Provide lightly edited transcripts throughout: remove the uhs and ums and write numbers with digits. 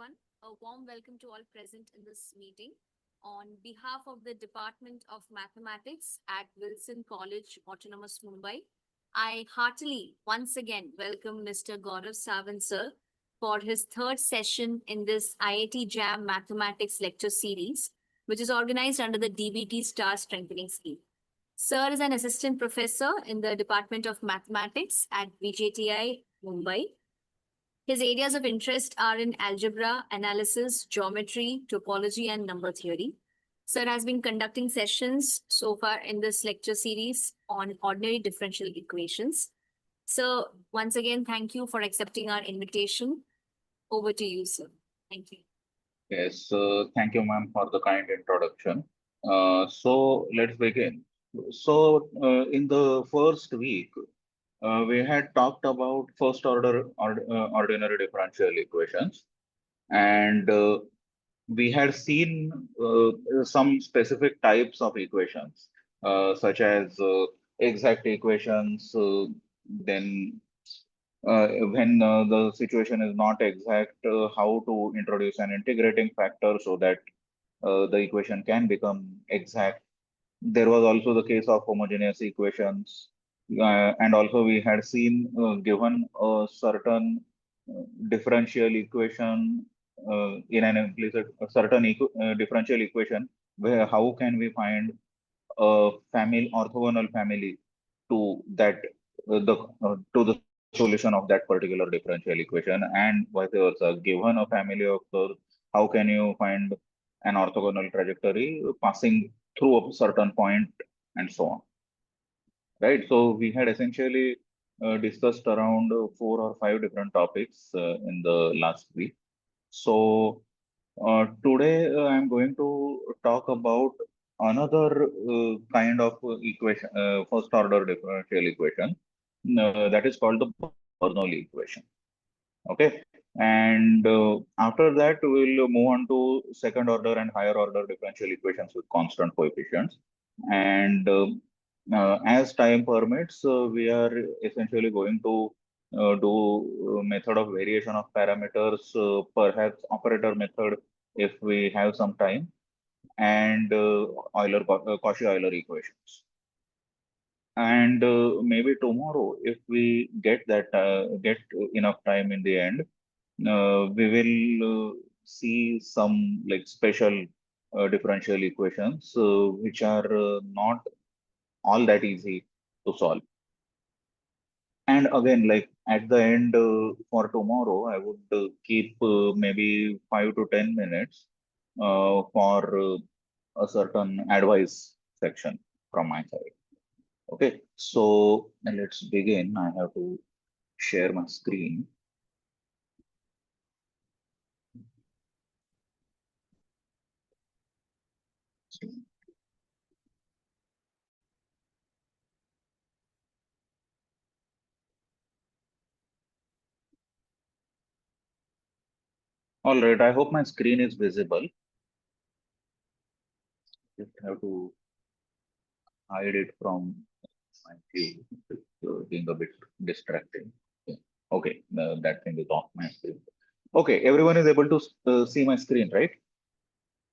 everyone. A warm welcome to all present in this meeting. On behalf of the Department of Mathematics at Wilson College, Autonomous Mumbai, I heartily once again welcome Mr. Gaurav Sawant sir for his third session in this IIT Jam Mathematics lecture series, which is organized under the DBT Star Strengthening Scheme. Sir is an assistant professor in the Department of Mathematics at VJTI, Mumbai. His areas of interest are in algebra, analysis, geometry, topology, and number theory. Sir has been conducting sessions so far in this lecture series on ordinary differential equations. So once again, thank you for accepting our invitation. Over to you, sir. Thank you. Yes, thank you, ma'am, for the kind introduction. So let's begin. In the first week, we had talked about first order ordinary differential equations, and we had seen some specific types of equations, such as exact equations, then when the situation is not exact, how to introduce an integrating factor so that the equation can become exact. There was also the case of homogeneous equations, and also we had seen given a certain differential equation in an implicit a certain differential equation, where how can we find a family orthogonal family to that to the solution of that particular differential equation, and vice versa. Given a family of curves, how can you find an orthogonal trajectory passing through a certain point, and so on, right? So we had essentially discussed around four or five different topics in the last week. So today I'm going to talk about another kind of equation, first order differential equation, that is called the Bernoulli equation. Okay, and after that we'll move on to second order and higher order differential equations with constant coefficients. And as time permits, we are essentially going to do method of variation of parameters, perhaps operator method if we have some time, and Cauchy-Euler equations. And maybe tomorrow, if we get enough time in the end, we will see some like special differential equations which are not all that easy to solve. And again, like at the end for tomorrow, I would keep maybe 5 to 10 minutes for a certain advice section from my side. Okay, so let's begin. I have to share my screen. All right, I hope my screen is visible. Just have to hide it from my view. It's being a bit distracting. Yeah. Okay, that thing is off my screen. Okay, everyone is able to see my screen, right?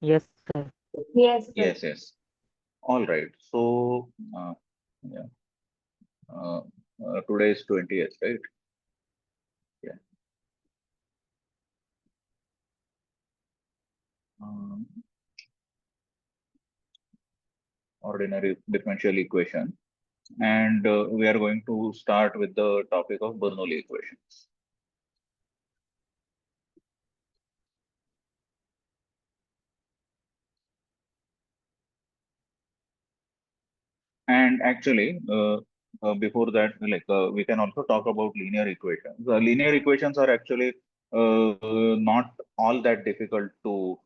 Yes, sir. Yes, sir. Yes, yes. All right. So, yeah, uh, today is 20th, right? Yeah. Um, Ordinary differential equation. And we are going to start with the topic of Bernoulli equations. And actually, before that, like we can also talk about linear equations. Linear equations are actually not all that difficult to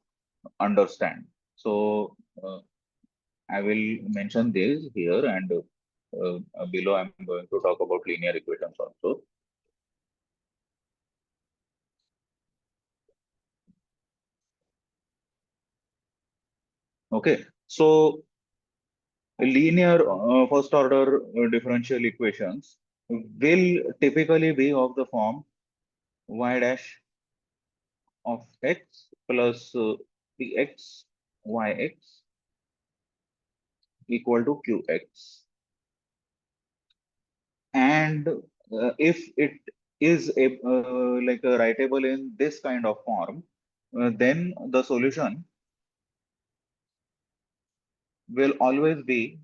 understand. So I will mention this here, and below I'm going to talk about linear equations also. Okay, so linear first order differential equations will typically be of the form y dash of x plus px yx equal to qx. And if it is like a writable in this kind of form, then the solution will always be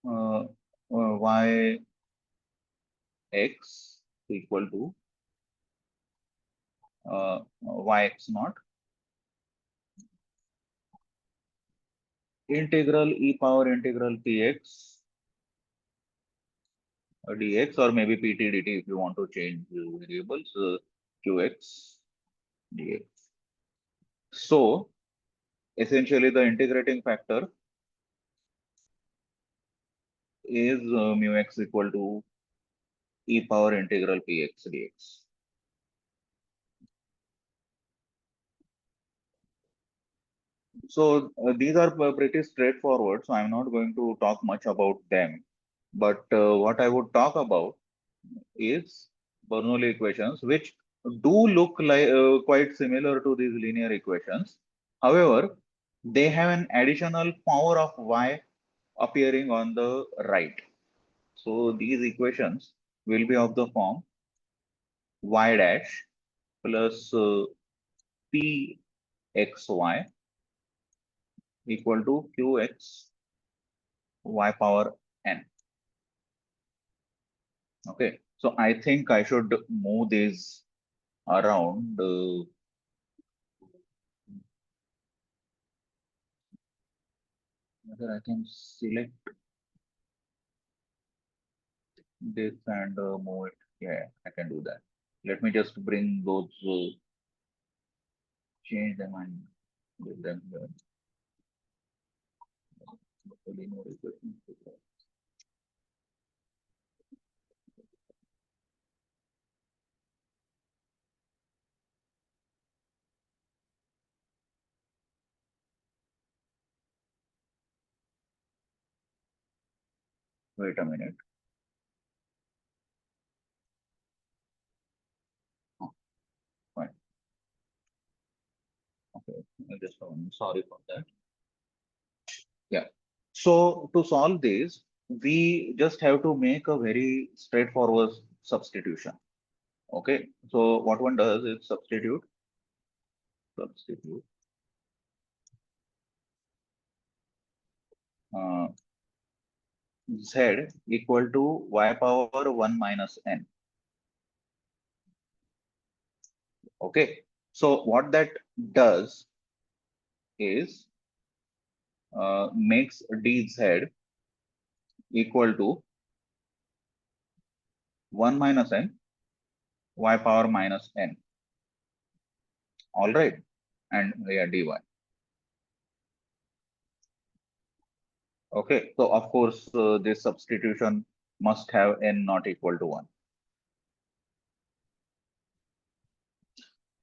uh, yx equal to yx naught integral e power integral px dx, or maybe pt dt if you want to change variables, qx dx. So essentially the integrating factor is mu x equal to e power integral px dx. So these are pretty straightforward, so I'm not going to talk much about them. But what I would talk about is Bernoulli equations, which do look like quite similar to these linear equations. However, they have an additional power of y appearing on the right. So these equations will be of the form y dash plus pxy equal to qx y power n. Okay, so I think I should move these around. Whether I can select this and move it. Yeah, I can do that. Let me just bring those, change them and give them here. Linear equations. Wait a minute. Oh, fine. Okay, I just sorry for that. Yeah. So to solve this, we just have to make a very straightforward substitution. Okay. So what one does is substitute uh, z equal to y power 1 minus n. Okay. So what that does is makes dz equal to 1 minus n y power minus n. All right. And yeah, dy. Okay. So of course, this substitution must have n not equal to 1.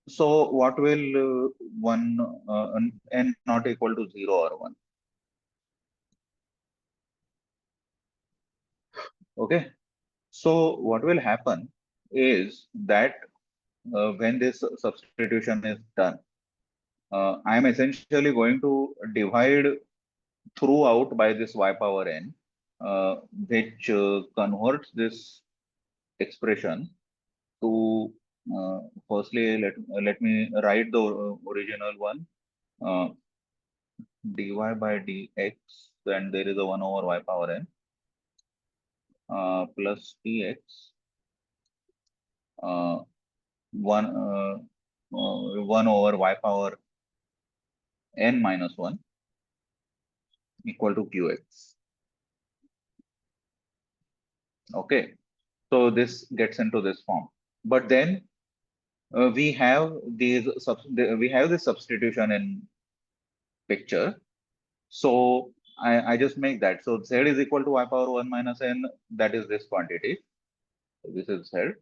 So what will n not equal to 0 or 1? Okay. So what will happen is that when this substitution is done, I am essentially going to divide throughout by this y power n, which converts this expression to firstly let me write the original one, uh, dy by dx, and there is a 1 over y power n plus dx, uh, 1 1 over y power n minus 1 equal to qx. Okay, so this gets into this form, but then we have we have this substitution in picture. So I just make that. So z is equal to y power 1 minus n. That is this quantity. So this is z.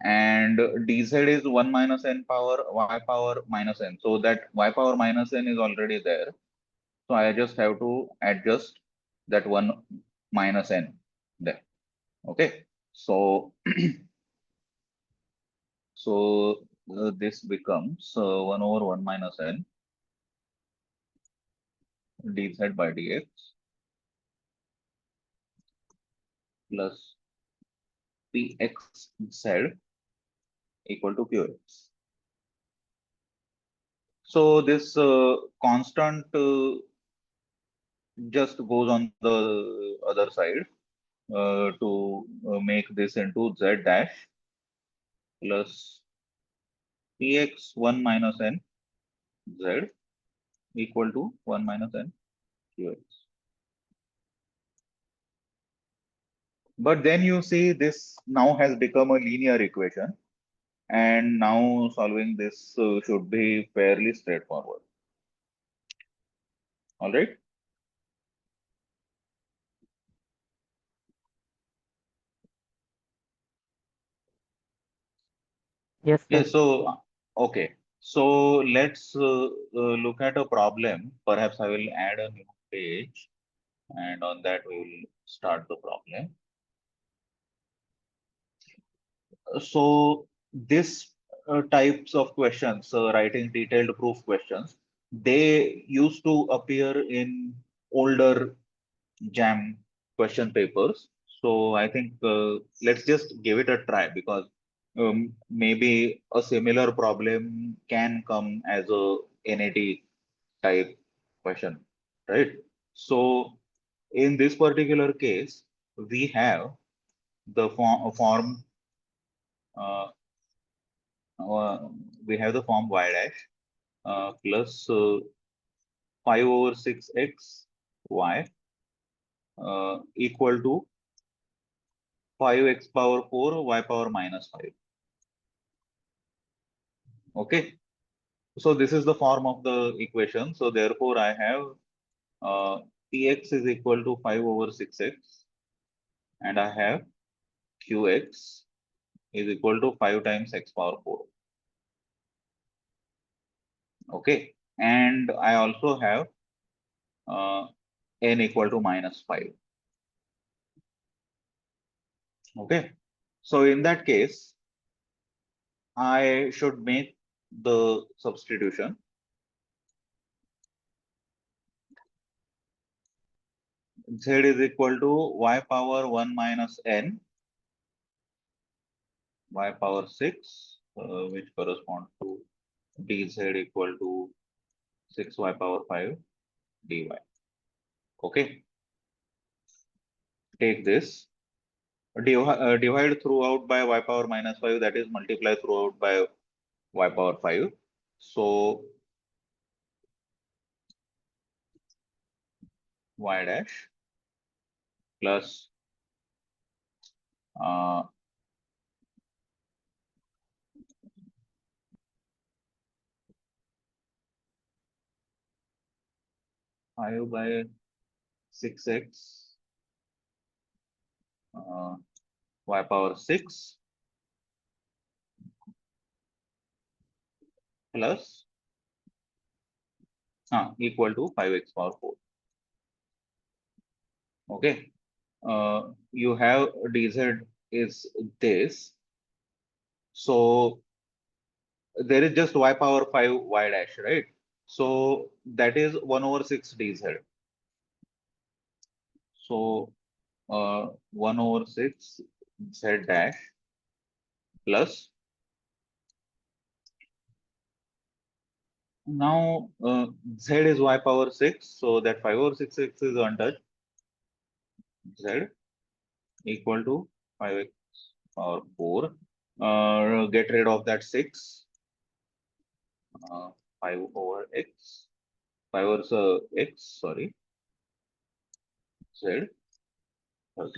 And dz is 1 minus n power y power minus n. So that y power minus n is already there. So I just have to adjust that 1 minus n there. Okay. So so this becomes 1 over 1 minus n dz by dx plus pxz equal to qx. So this constant just goes on the other side to make this into z dash plus px 1 minus n z equal to 1 minus n qx. But then you see this now has become a linear equation, and now solving this should be fairly straightforward. All right. Yes, Yeah. sir. So okay. So let's look at a problem. Perhaps I will add a new page, and on that we will start the problem. So this types of questions, writing detailed proof questions, they used to appear in older jam question papers. So I think let's just give it a try, because maybe a similar problem can come as a NAT type question, right? So in this particular case, we have the form uh, uh, we have the form y dash plus 5 over 6x y equal to 5x power 4 y power minus 5. Okay, so this is the form of the equation. So therefore, I have px is equal to 5 over 6x, and I have qx is equal to 5 times x power 4. Okay, and I also have uh, n equal to minus 5. Okay, so in that case, I should make the substitution. Z is equal to y power 1 minus n y power 6, which corresponds to dz equal to 6y power 5 dy. Okay, take this, divide throughout by y power minus 5, that is multiply throughout by y power 5. So y dash plus uh, 5 by 6x uh, y power 6 plus equal to 5x power 4. Okay, you have dz is this, so there is just y power 5 y dash, right? So that is 1 over 6 dz. So 1 over 6 z dash plus, now z is y power 6, so that 5 over 6 is untouched, z equal to 5x power 4. Get rid of that 6, 5 over x, 5 over x, sorry, z 30.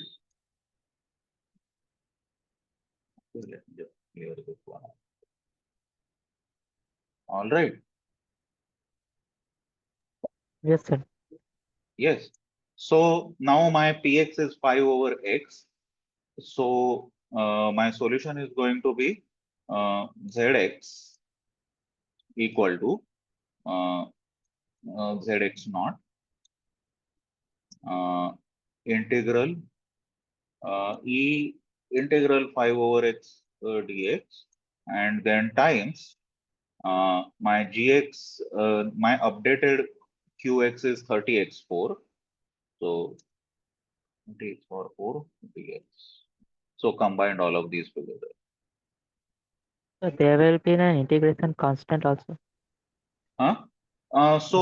So let me just clear this one. All right. Yes, sir. Yes. So now my px is 5 over x. So my solution is going to be zx equal to uh, zx naught uh, integral e integral 5 over x dx and then times my gx, my updated qx is 30x4. So 30x4 dx. So combined all of these together. So there will be an integration constant also. Huh? Integ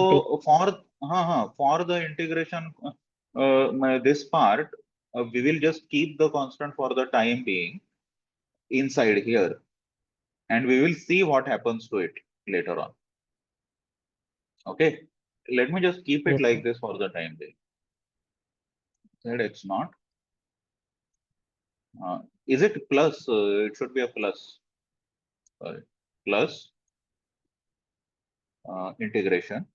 For the integration, this part, we will just keep the constant for the time being inside here, and we will see what happens to it later on. Okay, let me just keep it yes, like sir. this for the time being. It's not. Is it plus? It should be a plus. Sorry. Plus integration.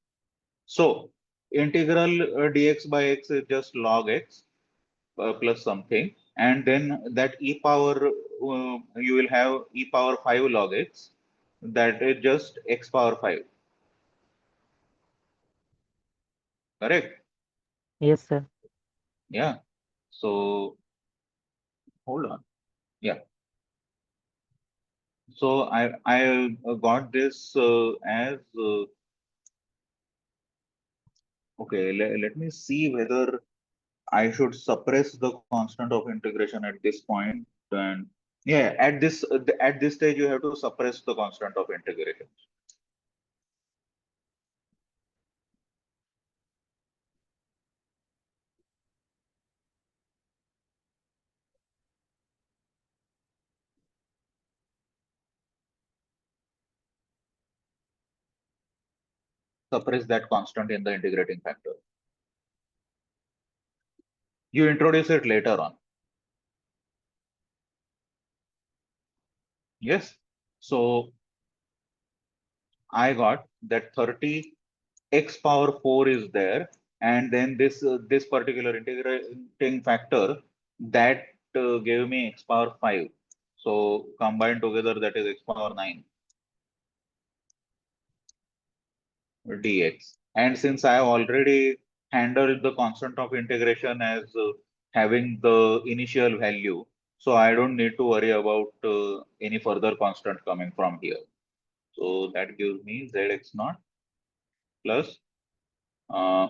So integral dx by x is just log x plus something, and then that e power, you will have e power 5 log x, that is just x power 5. Correct? Yes, sir. Yeah. So hold on. Yeah. So I got this as okay. Let me see whether I should suppress the constant of integration at this point. And yeah, at this stage you have to suppress the constant of integration. Suppress that constant in the integrating factor. You introduce it later on. Yes. So I got that 30 x power 4 is there, and then this particular integrating factor that gave me x power 5. So combined together, that is x power 9 dx. And since I have already handled the constant of integration as having the initial value, so I don't need to worry about any further constant coming from here. So that gives me zx naught plus uh,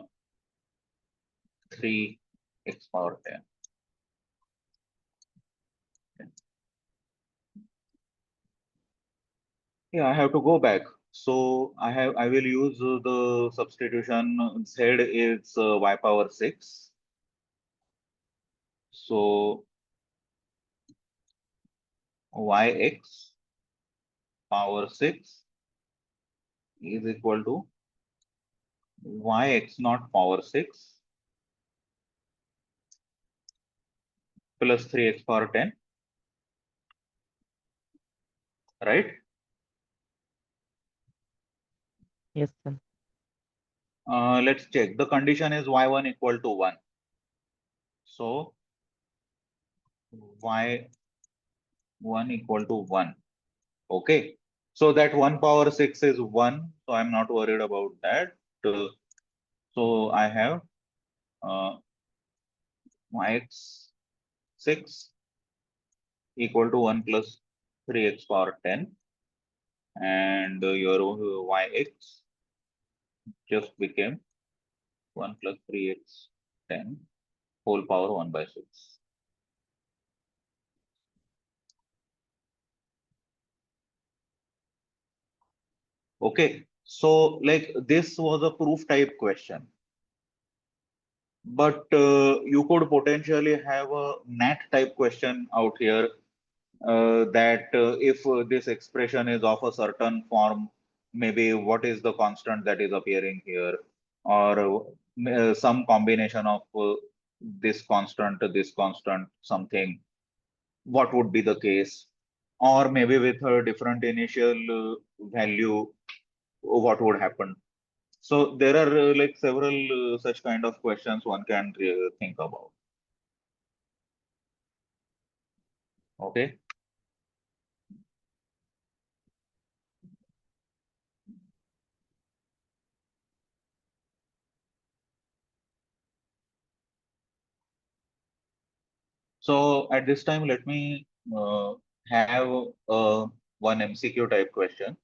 3x power 10. Yeah, I have to go back. So I will use the substitution. Z is y power 6. So yx power 6 is equal to yx naught power 6 plus 3x power 10, right? Yes, sir. Let's check. The condition is y1 equal to 1. So y1 equal to 1. Okay. So that 1 power 6 is 1. So I'm not worried about that. Uh, so I have yx 6 equal to 1 plus 3x power 10. And your yx just became 1 plus 3x 10 whole power 1 by 6. Okay, so like this was a proof type question, but you could potentially have a NAT type question out here, that if this expression is of a certain form, maybe what is the constant that is appearing here, or some combination of this constant, something, what would be the case? Or maybe with a different initial value, what would happen? So there are like several such kind of questions one can think about. Okay. So at this time, let me uh, have a one MCQ type question.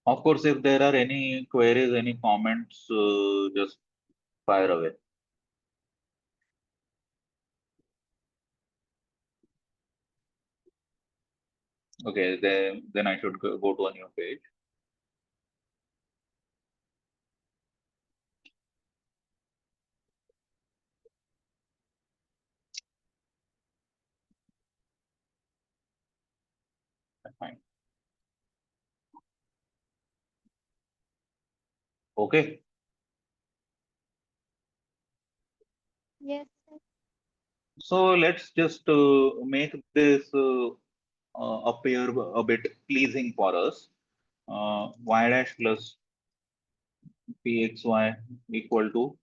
Of course, if there are any queries, any comments, just fire away. Okay, then I should go to a new page. Fine. Okay. Yes, sir. So let's just make this appear a bit pleasing for us. Y dash plus pxy equal to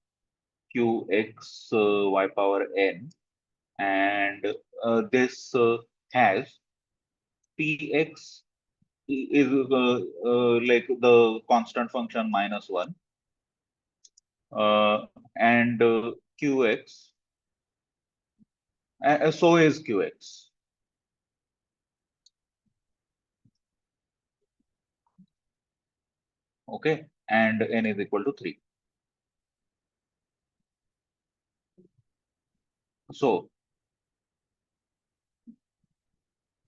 qx y power n, and this has px is like the constant function minus 1, and qx, so is qx. Okay, and n is equal to 3. So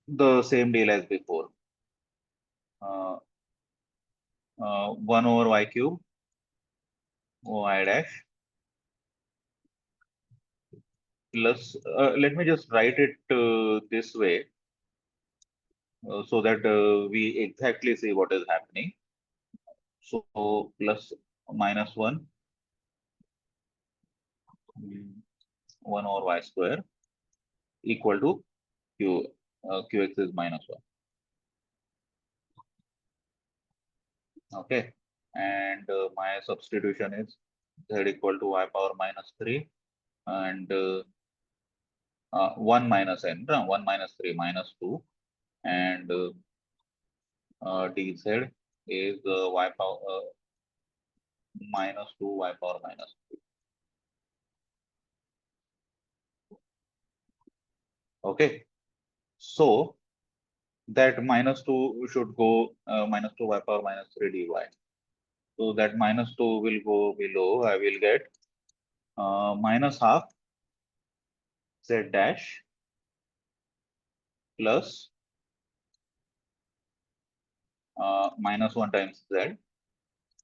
the same deal as before. 1 over y cube y dash plus, let me just write it this way so that we exactly see what is happening. So plus minus 1, 1 over y square equal to q, qx is minus 1. Okay, and my substitution is z equal to y power minus 3, and 1 minus n, 1 minus 3 minus 2, and dz is y power minus 2 y power minus 3. Okay, so that minus 2 should go minus 2 y power minus 3 dy. So that minus 2 will go below. I will get minus half z dash plus minus 1 times z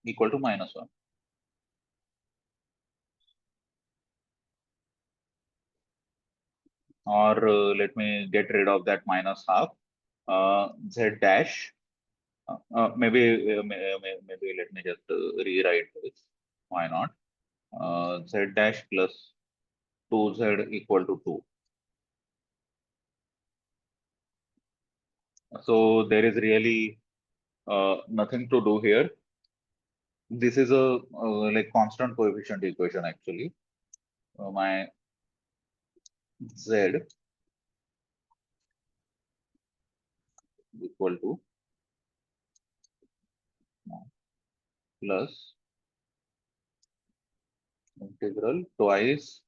equal to minus 1. Or let me get rid of that minus half. Z dash, maybe let me just rewrite this. Why not? Z dash plus 2z equal to 2. So there is really nothing to do here. This is a like constant coefficient equation actually. My z equal to plus integral twice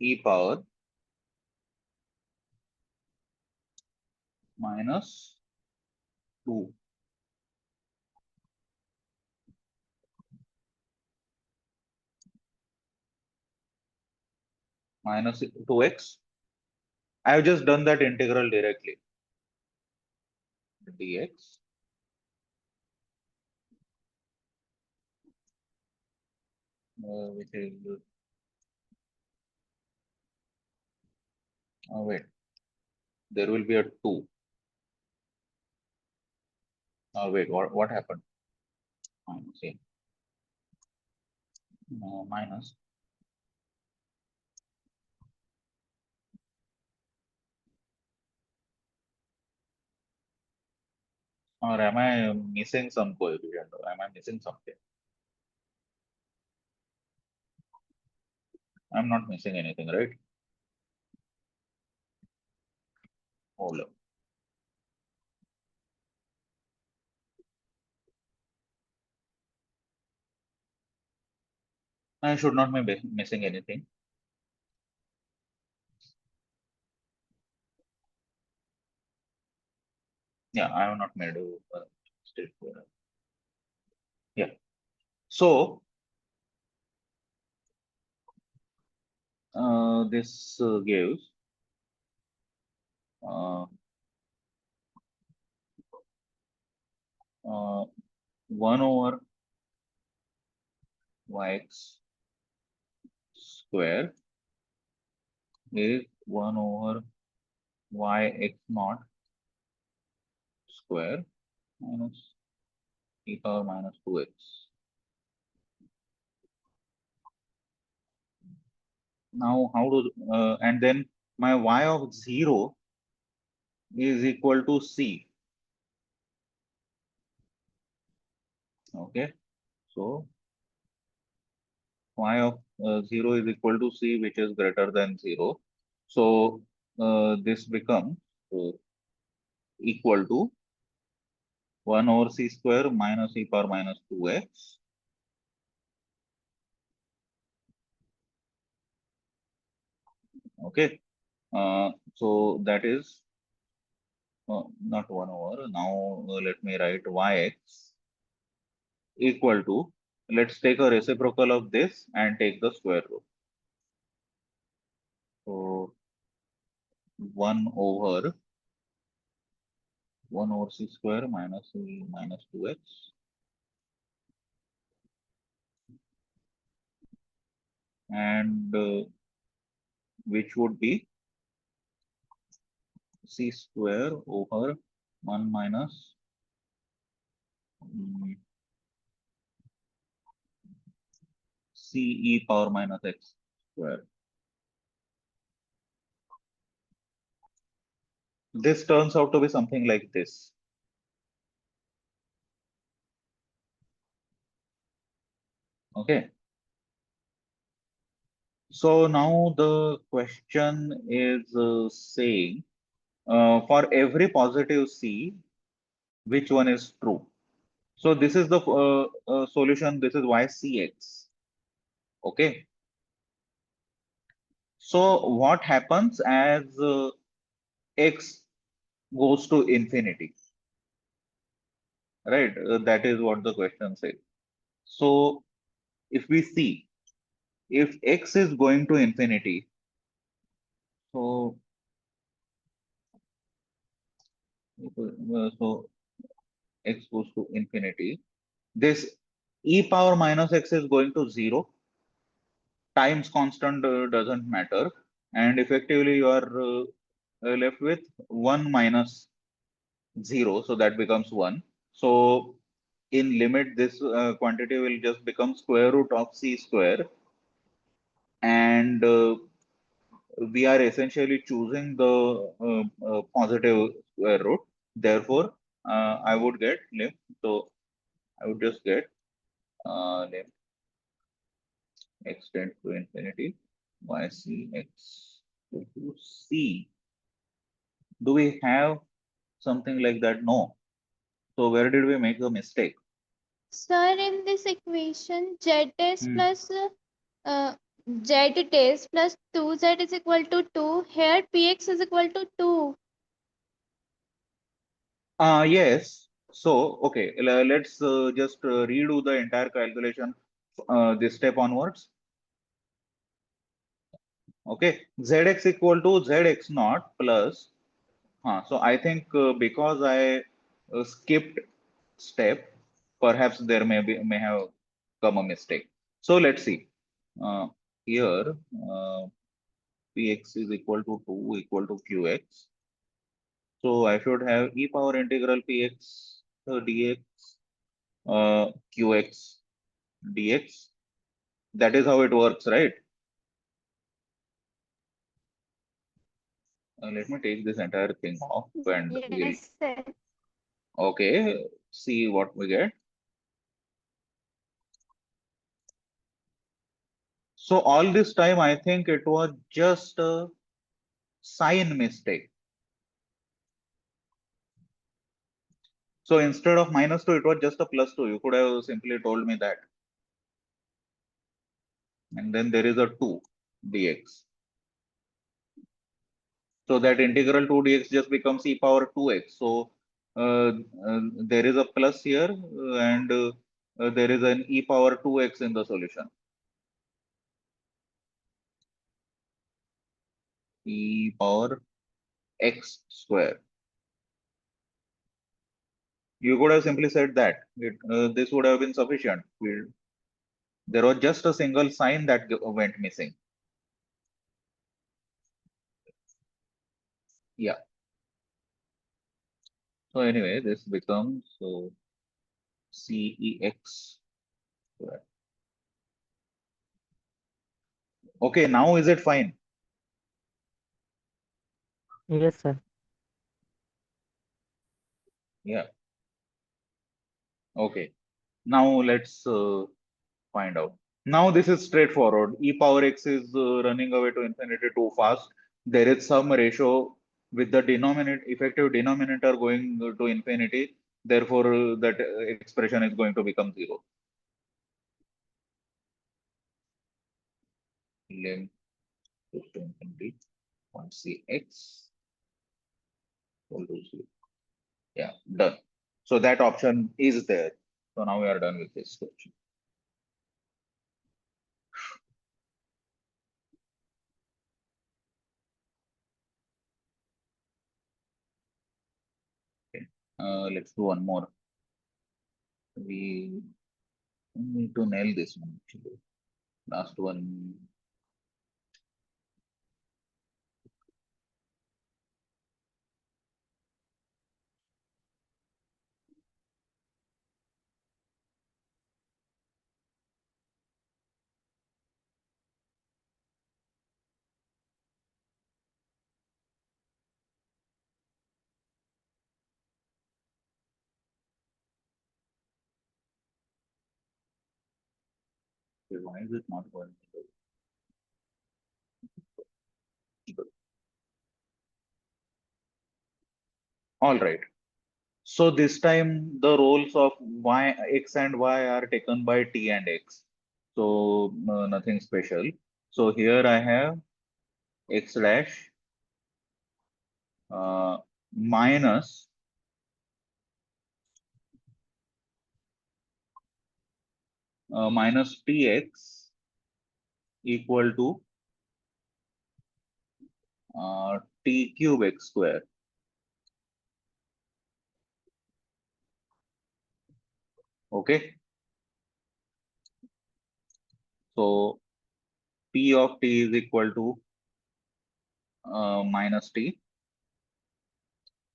e power minus 2 minus 2x. I have just done that integral directly. Dx which is wait, there will be a 2. Wait, what happened? See, minus, or am I missing some coefficient? Or am I missing something? I'm not missing anything, right? Hold on. I should not be missing anything. Yeah, I have not made a mistake. Yeah. So this gives uh, 1 over yx square is 1 over yx naught square minus e power minus 2x. Now, how do and then my y of 0 is equal to c. Okay, so y of 0 is equal to c, which is greater than 0. So this becomes uh, equal to 1 over c square minus e power minus 2x. Okay, so that is not 1 over. Now let me write yx equal to, let's take a reciprocal of this and take the square root. So 1 over c square minus e minus 2x, and which would be c square over 1 minus mm, c e power minus x square. This turns out to be something like this. Okay. So now the question is saying for every positive c, which one is true? So this is the solution. This is ycx. Okay. So what happens as x goes to infinity, right? That is what the question says. So if we see, if x is going to infinity, so so x goes to infinity, this e power minus x is going to 0. Times constant doesn't matter, and effectively you are left with 1 minus 0, so that becomes 1. So in limit, this quantity will just become square root of c square, and we are essentially choosing the positive square root. Therefore, I would get lim. So I would just get lim x tends to infinity yc x equal to c. Do we have something like that? No. So where did we make a mistake? Sir, in this equation, z test Hmm. plus z test plus 2z is equal to 2. Here px is equal to 2. Yes. So, okay, let's just redo the entire calculation this step onwards. Okay, zx equal to zx naught plus. So I think because I skipped step, perhaps there may have come a mistake. So let's see. Uh, Here, px is equal to 2 equal to qx. So I should have e power integral px dx qx dx. That is how it works, right? Let me take this entire thing off and we'll, Yes, sir. okay, see what we get. So all this time, I think it was just a sign mistake. So instead of -2, it was just a +2. You could have simply told me that. and then there is a 2 dx. So that integral 2 dx just becomes e power 2x. So there is a plus here, and there is an e power 2x in the solution. E power x square. You could have simply said that. This would have been sufficient. There was just a single sign that went missing. Yeah. So anyway, this becomes CEX square. Okay, now is it fine? Yes, sir. Yeah. Okay. Now let's find out. Now this is straightforward. E power x is running away to infinity too fast. There is some ratio with the denominator, effective denominator going to infinity. Therefore, that expression is going to become 0. Lim goes to infinity. 1cx equal to 0. Yeah, done. So that option is there. So now we are done with this question. Okay. Let's do one more. We need to nail this one actually. Last one. Okay, why is it not going? All right. So this time the roles of y, x and y are taken by t and x. So nothing special. So here I have x dash minus minus tx equal to t cube x square. Okay. So p of t is equal to minus t,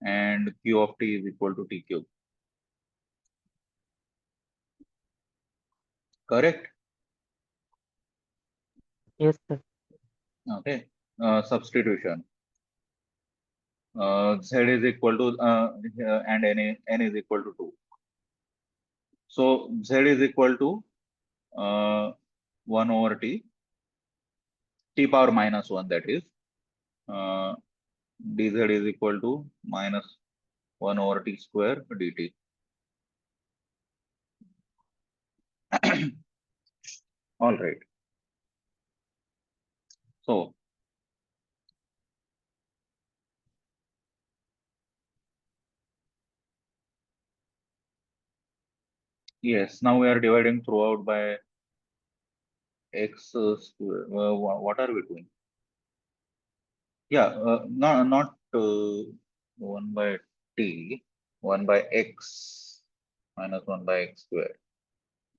and q of t is equal to t cube. Correct? Yes, sir. Okay. Substitution. Z is equal to and n is equal to 2. So Z is equal to 1 over t power minus 1, that is. Dz is equal to minus 1 over t square dt. All right. So yes, now we are dividing throughout by x square. What are we doing? Yeah, not 1 by t, 1 by x minus 1 by x square.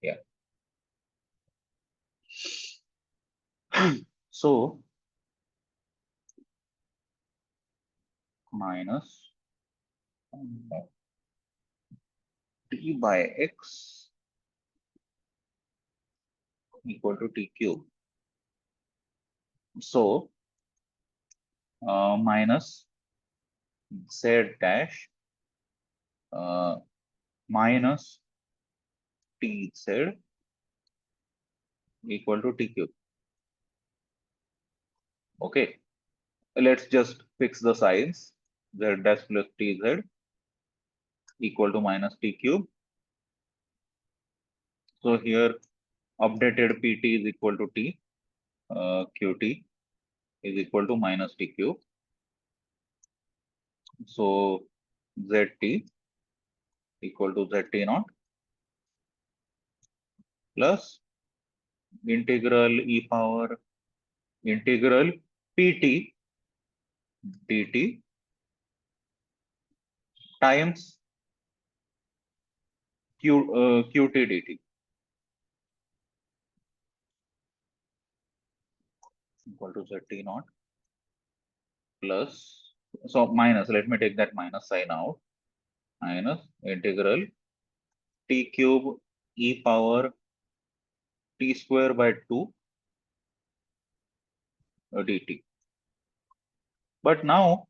Yeah. So minus t by x equal to t cube. So minus z dash minus tz equal to t cube. Okay, let's just fix the signs. Z dash plus tz equal to minus t cube. So here updated pt is equal to t. qt is equal to minus t cube. So zt equal to zt naught plus integral e power integral pt dt times qt dt equal to zt naught plus, so minus, let me take that minus sign out, minus integral t cube e power t square by 2 dt. But now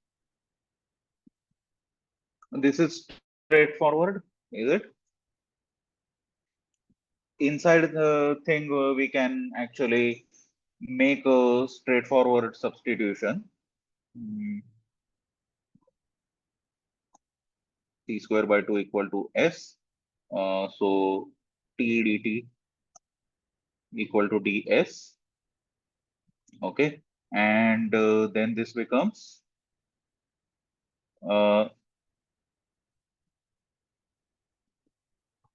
this is straightforward, is it? Inside the thing, we can actually make a straightforward substitution. T square by 2 equal to S. So T dt equal to ds. Okay. And then this becomes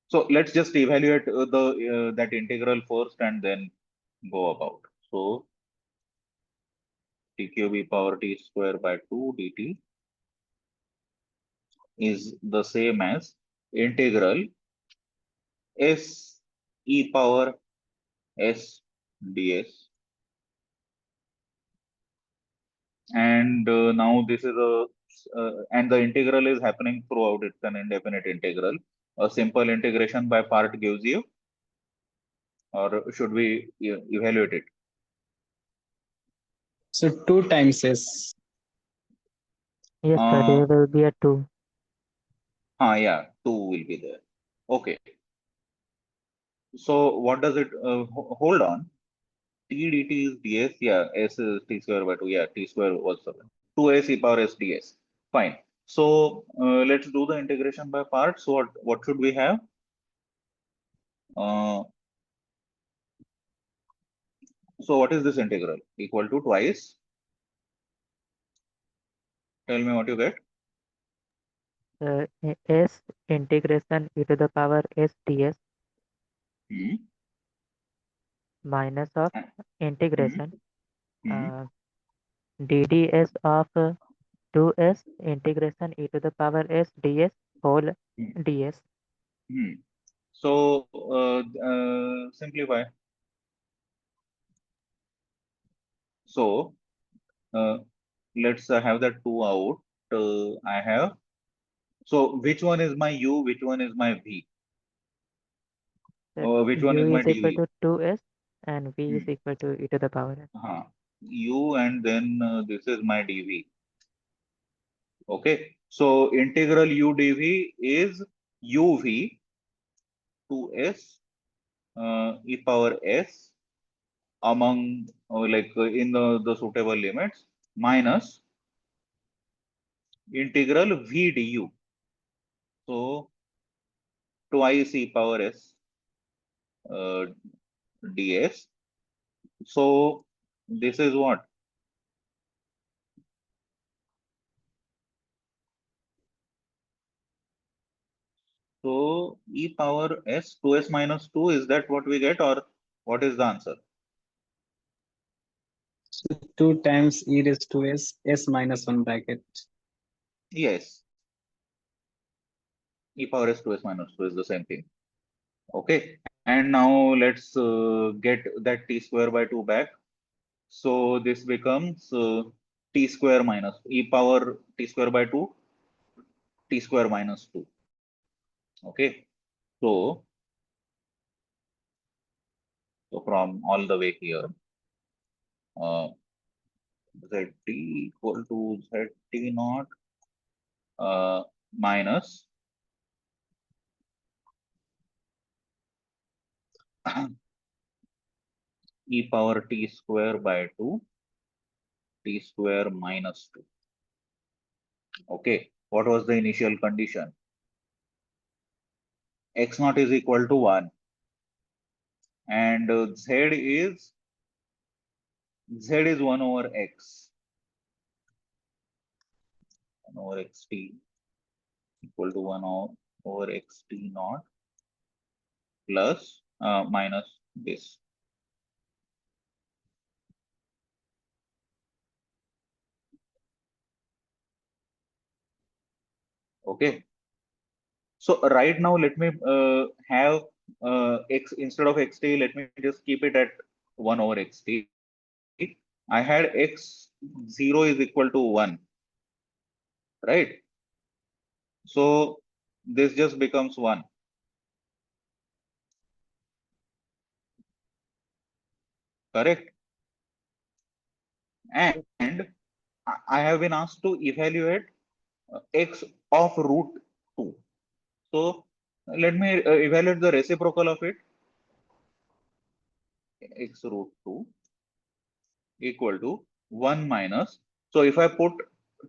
so let's just evaluate the that integral first and then go about. So t cube e power t square by 2 dt is the same as integral s e power s ds. And now this is and the integral is happening throughout. It's an indefinite integral. A simple integration by part gives you, or should we evaluate it? So 2 times S. Yes, sir, Uh, there will be a 2. yeah, 2 will be there. Okay. So what does it, hold on. T dt is ds, yeah, s is t square by 2, yeah, t square was 2s e power s ds. Fine. So let's do the integration by parts. So what should we have? So what is this integral? Equal to twice. Tell me what you get. S integration e to the power s ds Hmm. minus of Hmm. integration Hmm. dds of 2s integration e to the power s ds whole Hmm. ds. Hmm. So simplify. So uh, let's have that 2 out. I have. So which one is my u? Which one is my v? That Which one u is my is equal dv? to 2s and v is Hmm. equal to e to the power s. U, and then this is my dv. Okay. So integral u dv is uv 2s e power s among in the suitable limits minus integral v du. So twice e power s uh, ds. So this is what? So e power s 2s minus 2, is that what we get, or what is the answer? So 2 times e raised to S, S minus 1 bracket. Yes, e power s 2s minus 2 is the same thing. Okay, and now let's get that t square by 2 back. So this becomes t square minus e power t square by 2 t square minus 2. Okay, so from all the way here, uh, zt equal to zt naught minus e power t square by 2 t square minus 2. Okay, what was the initial condition? X naught is equal to 1 and z is Z is 1 over x, 1 over xt equal to 1 over xt naught plus minus this. Okay. So right now, let me have x instead of xt. Let me just keep it at 1 over xt. I had x0 is equal to 1, right? So this just becomes 1, correct? And I have been asked to evaluate x of root 2. So let me evaluate the reciprocal of it. X root 2 equal to 1 minus. So if I put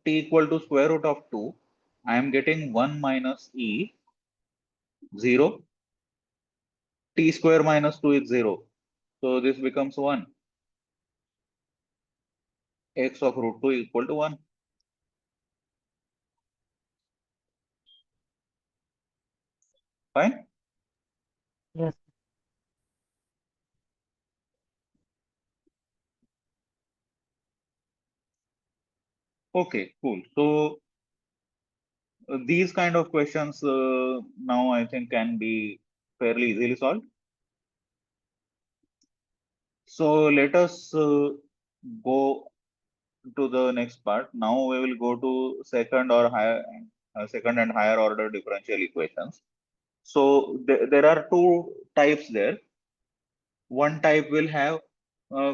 t equal to square root of 2, I am getting 1 minus e 0. T square minus 2 is 0. So this becomes 1. X of root 2 equal to 1. Fine. Yes. Okay, cool. So these kind of questions now I think can be fairly easily solved. So let us go to the next part. Now we will go to second or higher, second and higher order differential equations. So there are two types there. One type will have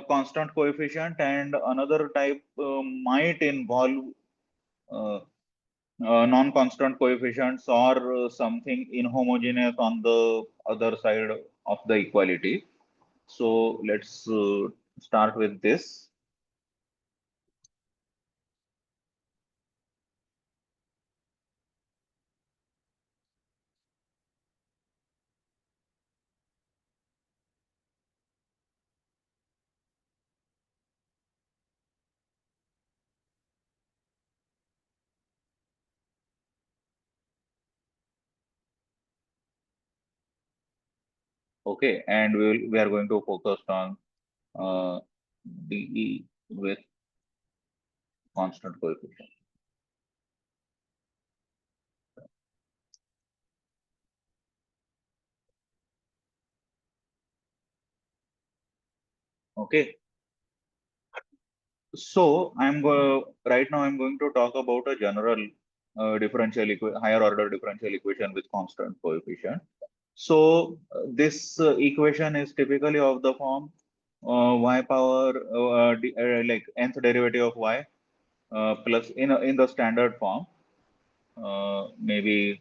constant coefficient, and another type might involve uh, non-constant coefficients or something inhomogeneous on the other side of the equality. So let's start with this. Okay, and we are going to focus on DE with constant coefficient. Okay, so right now I'm going to talk about a general higher order differential equation with constant coefficient. So this equation is typically of the form y power like nth derivative of y plus in the standard form, maybe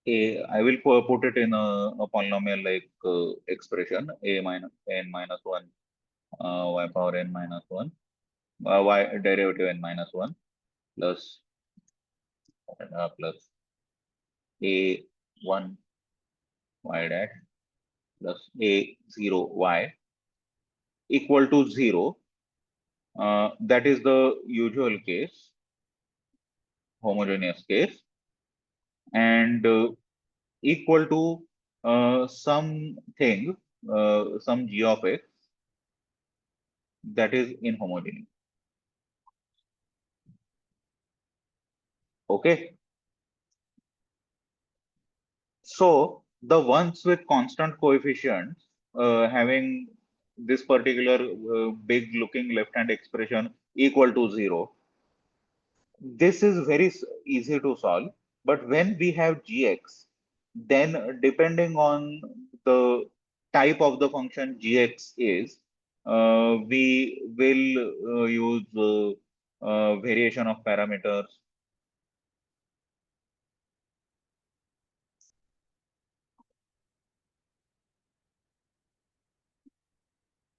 I will put it in a polynomial like expression a minus n minus 1 y power n minus 1 y derivative n minus 1 plus plus a 1 y dash plus a 0 y equal to 0. That is the usual case, homogeneous case, and equal to something, some g of x that is inhomogeneous. Okay. So the ones with constant coefficients having this particular big looking left hand expression equal to 0, this is very easy to solve. But when we have gx, then depending on the type of the function gx is, we will use variation of parameters,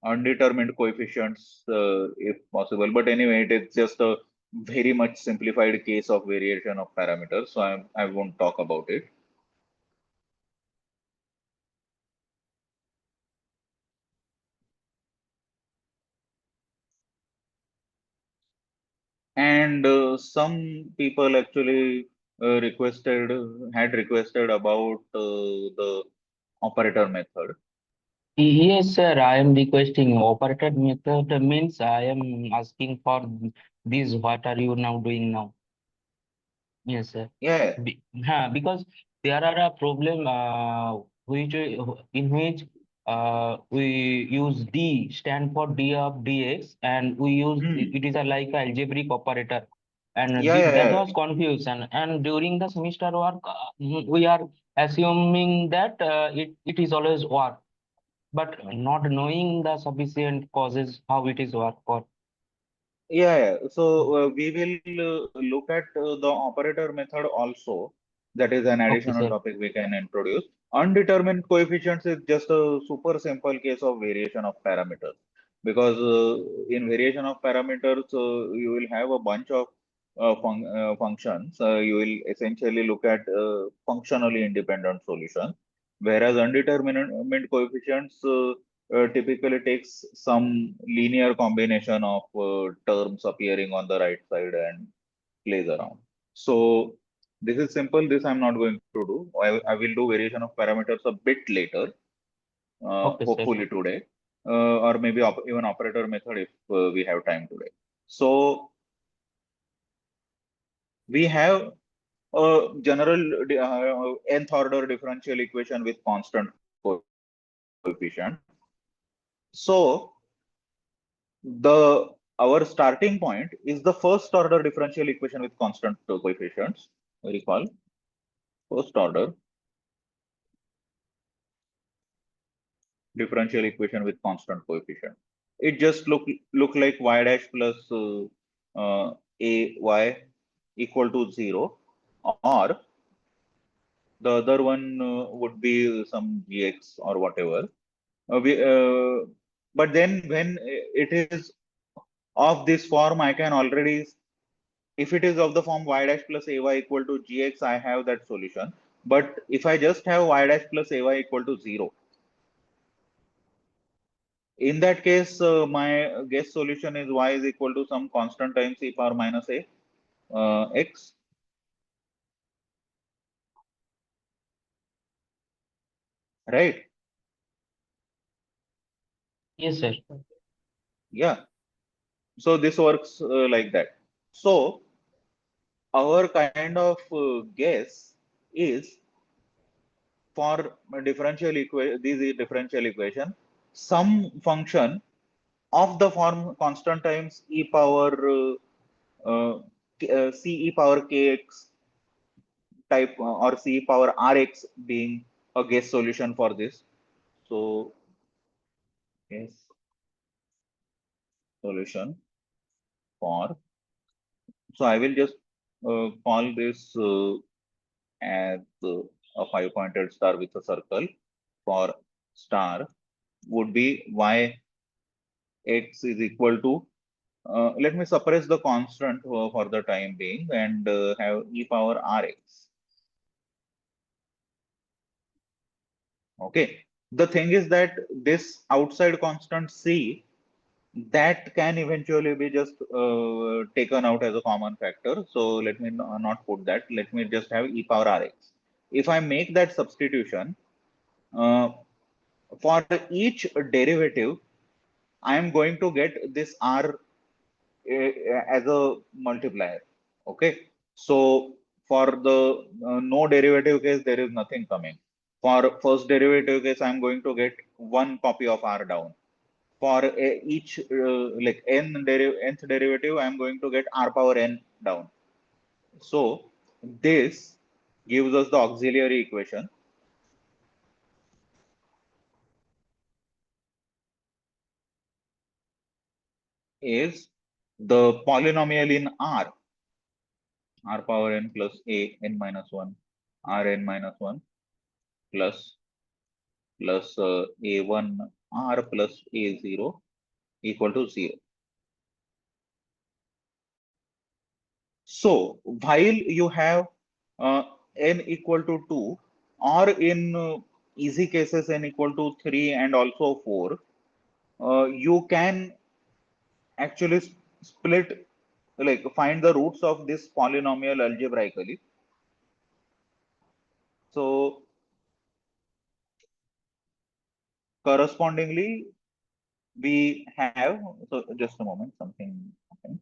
undetermined coefficients if possible. But anyway, it is just a very much simplified case of variation of parameters. So I won't talk about it. and some people actually had requested about the operator method. Yes, sir. I am requesting operator method means I am asking for this. What are you now doing now? Yes, sir. Yeah, Because there are a problem which in which we use D stand for D of dx, and we use hmm. it is a like a algebraic operator, and Yeah, yeah, that yeah. was confusion. And during the semester work, we are assuming that it is always work, but not knowing the sufficient causes how it is work for. Yeah, yeah. So we will look at the operator method also. That is an Okay, additional sir. topic we can introduce. Undetermined coefficients is just a super simple case of variation of parameters. Because in variation of parameters, you will have a bunch of functions. You will essentially look at functionally independent solutions. Whereas undetermined coefficients typically takes some linear combination of terms appearing on the right side and plays around. So this is simple. This I'm not going to do. I will do variation of parameters a bit later, Okay, sir. hopefully today, or maybe even operator method if we have time today. So we have a general nth order differential equation with constant coefficient. So our starting point is the first order differential equation with constant coefficients. Recall first order differential equation with constant coefficient. It just look like y dash plus a y equal to 0, or the other one would be some gx or whatever. But then when it is of this form, I can already, if it is of the form y dash plus ay equal to gx, I have that solution. But if I just have y dash plus ay equal to 0, in that case, my guess solution is y is equal to some constant times e power minus a x, right? Yes, sir. Yeah. So this works like that. So our kind of guess is for these differential equation, some function of the form constant times e power c e power kx type or c power rx being a guess solution for this. So guess solution for, so I will just call this as a 5-pointed star with a circle for star would be y x is equal to, let me suppress the constant for the time being and have e power rx. Okay. The thing is that this outside constant c, that can eventually be just taken out as a common factor. So let me not put that. Let me just have e power rx. If I make that substitution, uh, for each derivative, I am going to get this r as a multiplier. Okay. So for the no derivative case, there is nothing coming. For first derivative case, I'm going to get one copy of r down. For each like nth derivative, I'm going to get r power n down. So this gives us the auxiliary equation is the polynomial in r power n plus a n minus 1, r n minus 1 plus a1 r plus a0 equal to 0. So while you have uh, n equal to 2, or in easy cases n equal to 3 and also 4, you can actually split like find the roots of this polynomial algebraically. So correspondingly, we have, so just a moment, something happened.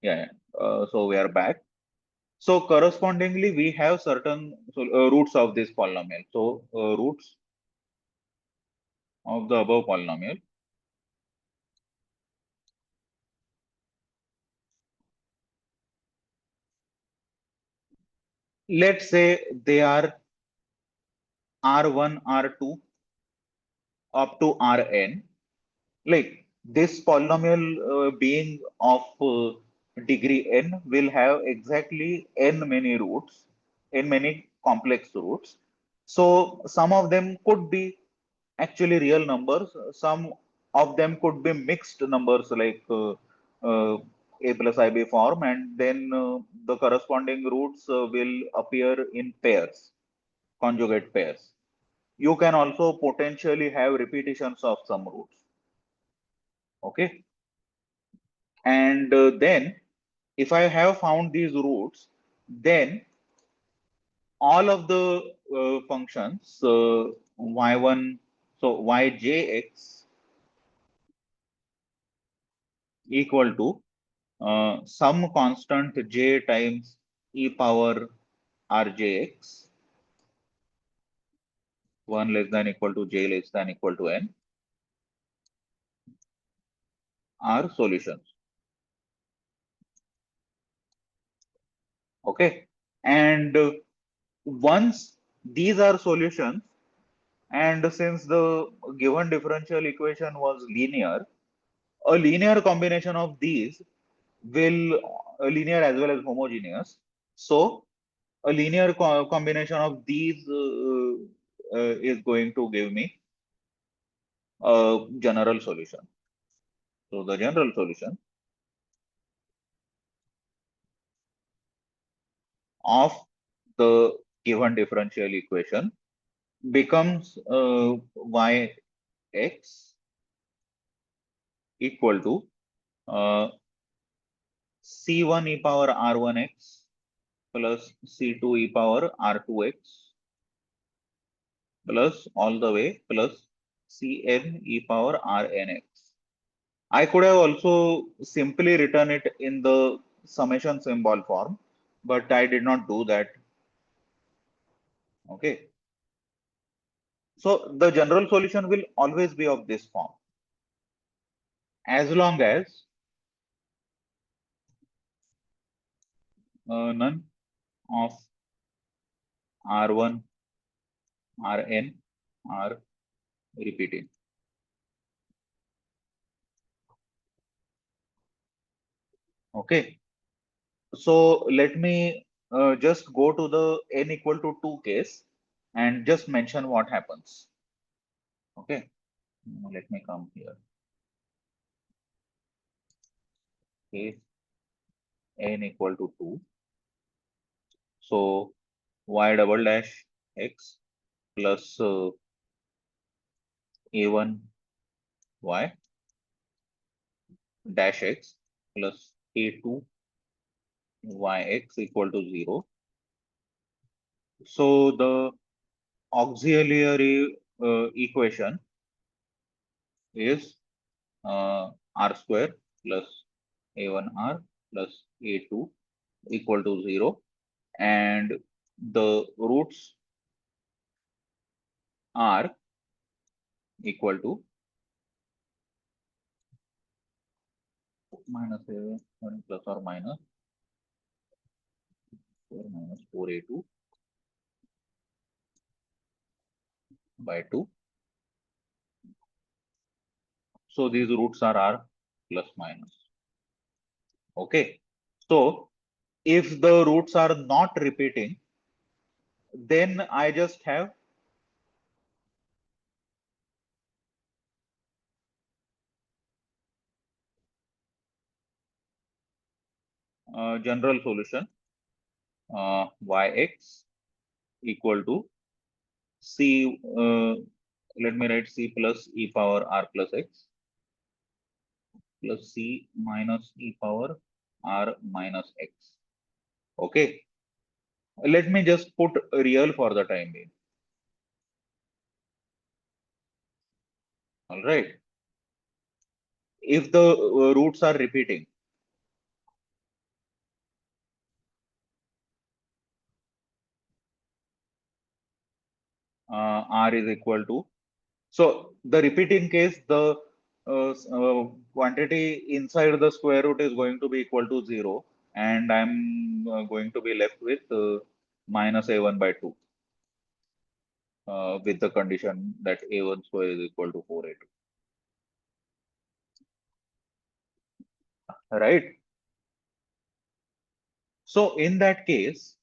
Yeah, yeah. So we are back. So correspondingly, we have certain roots of this polynomial. So roots of the above polynomial. Let's say they are R1, R2 up to Rn. Like this polynomial being of degree n will have exactly n many roots, n many complex roots. So some of them could be actually real numbers. Some of them could be mixed numbers like a plus ib form, and then the corresponding roots will appear in pairs, conjugate pairs. You can also potentially have repetitions of some roots. Okay. And then if I have found these roots, then all of the functions y1, so yjx equal to some constant j times e power rjx, 1 less than equal to j less than equal to n, are solutions. Okay. And once these are solutions, and since the given differential equation was linear, a linear combination of these will linear as well as homogeneous. So a linear combination of these is going to give me a general solution. So the general solution of the given differential equation becomes yx equal to uh, c1 e power r1x plus c2 e power r2x plus all the way plus cn e power rnx. I could have also simply written it in the summation symbol form, but I did not do that. Okay. So the general solution will always be of this form, as long as none of R1, Rn are repeating. Okay. So let me just go to the n equal to 2 case and just mention what happens. Okay. Let me come here. Case n equal to 2. So y double dash x plus a1 y dash x plus a2 yx equal to 0. So the auxiliary equation is r square plus a1r plus a2 equal to 0, and the roots are equal to minus a1 plus or minus 4 minus 4a2 by 2. So these roots are r plus minus. Okay. So if the roots are not repeating, then I just have general solution yx equal to c, let me write c plus e power r plus x plus C minus e power r minus x. Okay. Let me just put real for the time being. All right. If the roots are repeating, r is equal to, so the repeating case, the quantity inside the square root is going to be equal to 0, and I'm going to be left with minus a1 by 2 with the condition that a1 square is equal to 4a2. Right? So in that case,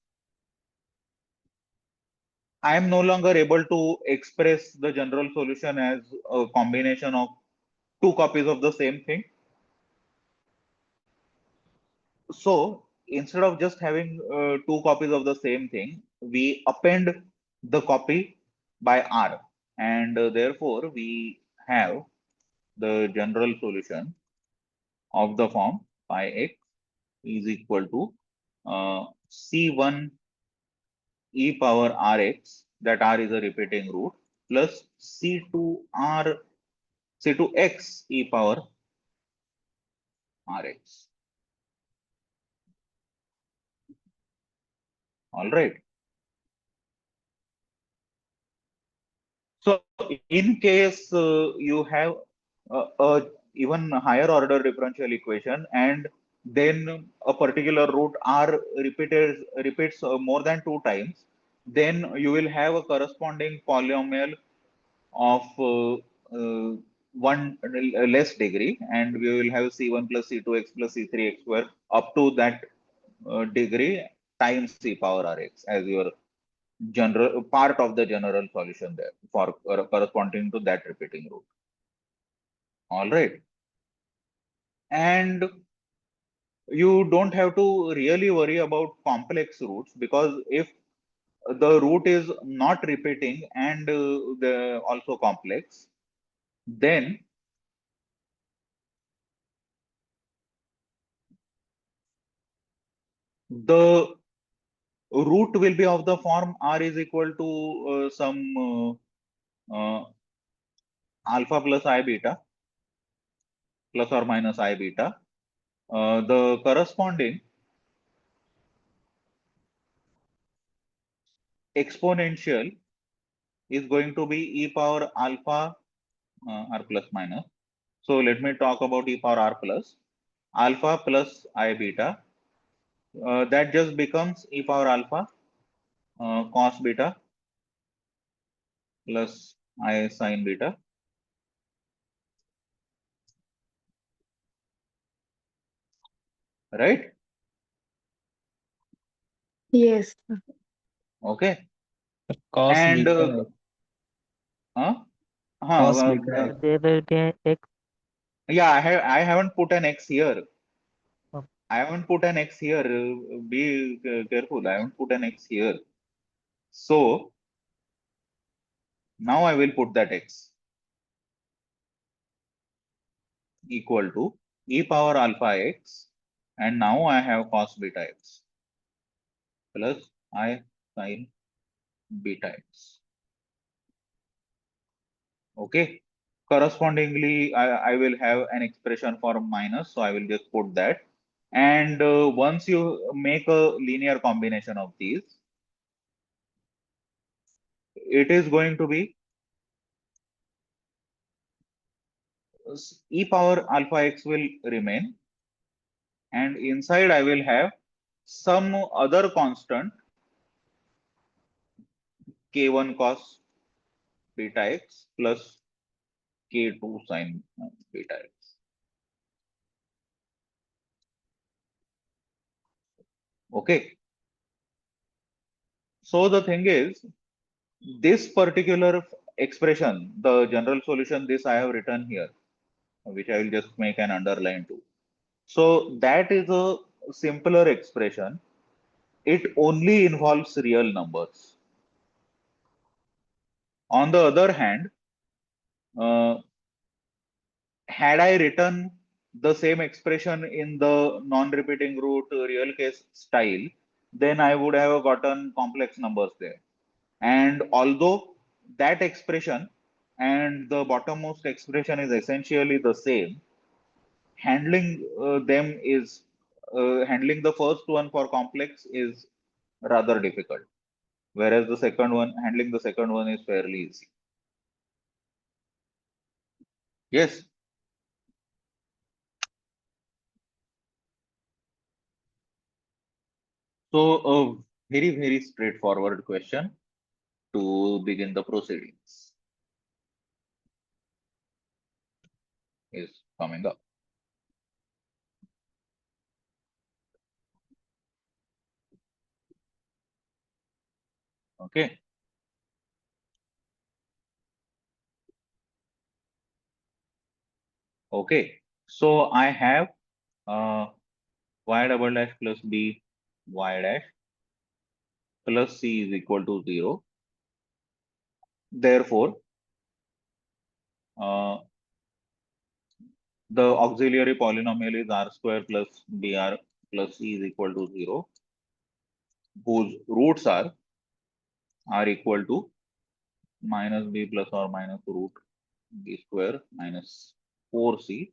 I am no longer able to express the general solution as a combination of two copies of the same thing. So instead of just having two copies of the same thing, we append the copy by R, and therefore we have the general solution of the form pi x is equal to C1 e power Rx, that R is a repeating root, plus C2x e power Rx. All right. So in case you have a even higher order differential equation, and then a particular root r repeats more than two times, then you will have a corresponding polynomial of one less degree, and we will have C1 plus C2x plus C3x square up to that degree times c power Rx as your general part of the general solution there for corresponding to that repeating root. All right. And you don't have to really worry about complex roots, because if the root is not repeating and the also complex, then the root will be of the form r is equal to some alpha plus I beta plus or minus I beta. The corresponding exponential is going to be e power alpha r plus minus. So let me talk about e power r plus alpha plus I beta. That just becomes e power alpha cos beta plus I sin beta. Right? Yes. Okay. Cos And beta, uh, cos uh, beta. There will be an x. yeah, I haven't put an x here. Oh, I haven't put an x here. Be careful. I haven't put an x here. So now I will put that x equal to e power alpha x, and now I have cos beta x plus I sin beta x. Okay. Correspondingly, I will have an expression for minus, so I will just put that. And once you make a linear combination of these, it is going to be e power alpha x will remain, and inside I will have some other constant k1 cos beta x plus k2 sin beta x. Okay. So the thing is, this particular expression, the general solution, this I have written here, which I will just make an underline to. So that is a simpler expression. It only involves real numbers. On the other hand, had I written the same expression in the non-repeating root real case style, then I would have gotten complex numbers there. And although that expression and the bottommost expression is essentially the same, handling them is handling the first one for complex is rather difficult, whereas the second one, handling the second one is fairly easy. Yes. So a very straightforward question to begin the proceedings is coming up. Okay. Okay. So I have y double dash plus b y dash plus c is equal to 0. Therefore, the auxiliary polynomial is r square plus br plus c is equal to 0, whose roots are equal to minus b plus or minus root b square minus 4c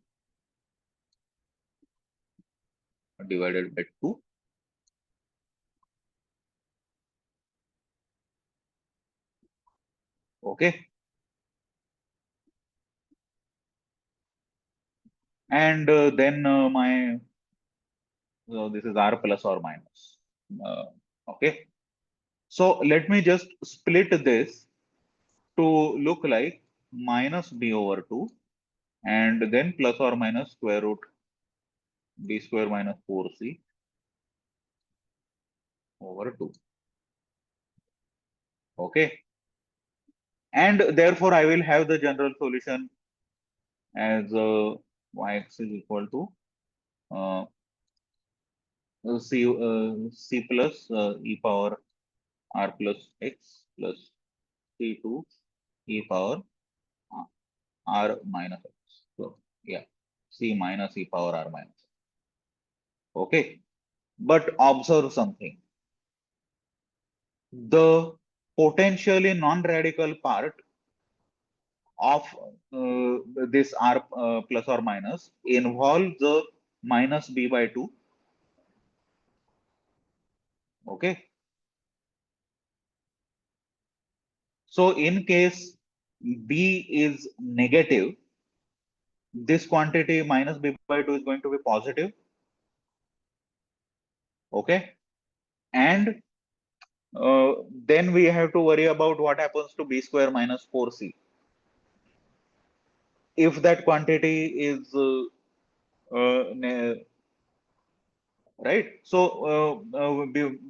divided by 2. Okay. And then my so this is r plus or minus. Okay. So let me just split this to look like minus b over 2 and then plus or minus square root b square minus 4c over 2. Okay. And therefore, I will have the general solution as yx is equal to uh, c plus e power r plus x plus c to e power r minus x. So yeah, c minus e power r minus. Okay, but observe something. The potentially non-radical part of this r plus or minus involves the minus b by 2. Okay. So in case b is negative, this quantity minus b by 2 is going to be positive. Okay. And then we have to worry about what happens to b square minus 4c. If that quantity is right. So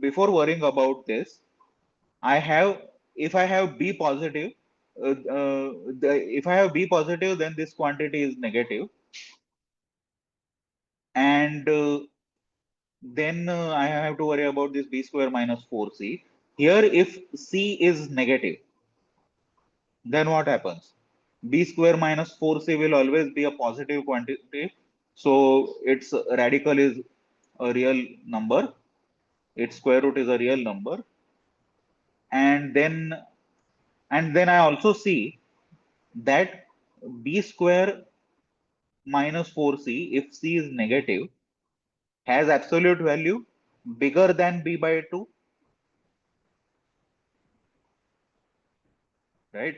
before worrying about this, I have, if I have b positive, if I have b positive, then this quantity is negative. And then I have to worry about this b square minus 4c. Here, if c is negative, then what happens? B square minus 4c will always be a positive quantity. So its radical is a real number. Its square root is a real number. And then I also see that b square minus 4c, if c is negative, has absolute value bigger than b by 2, right?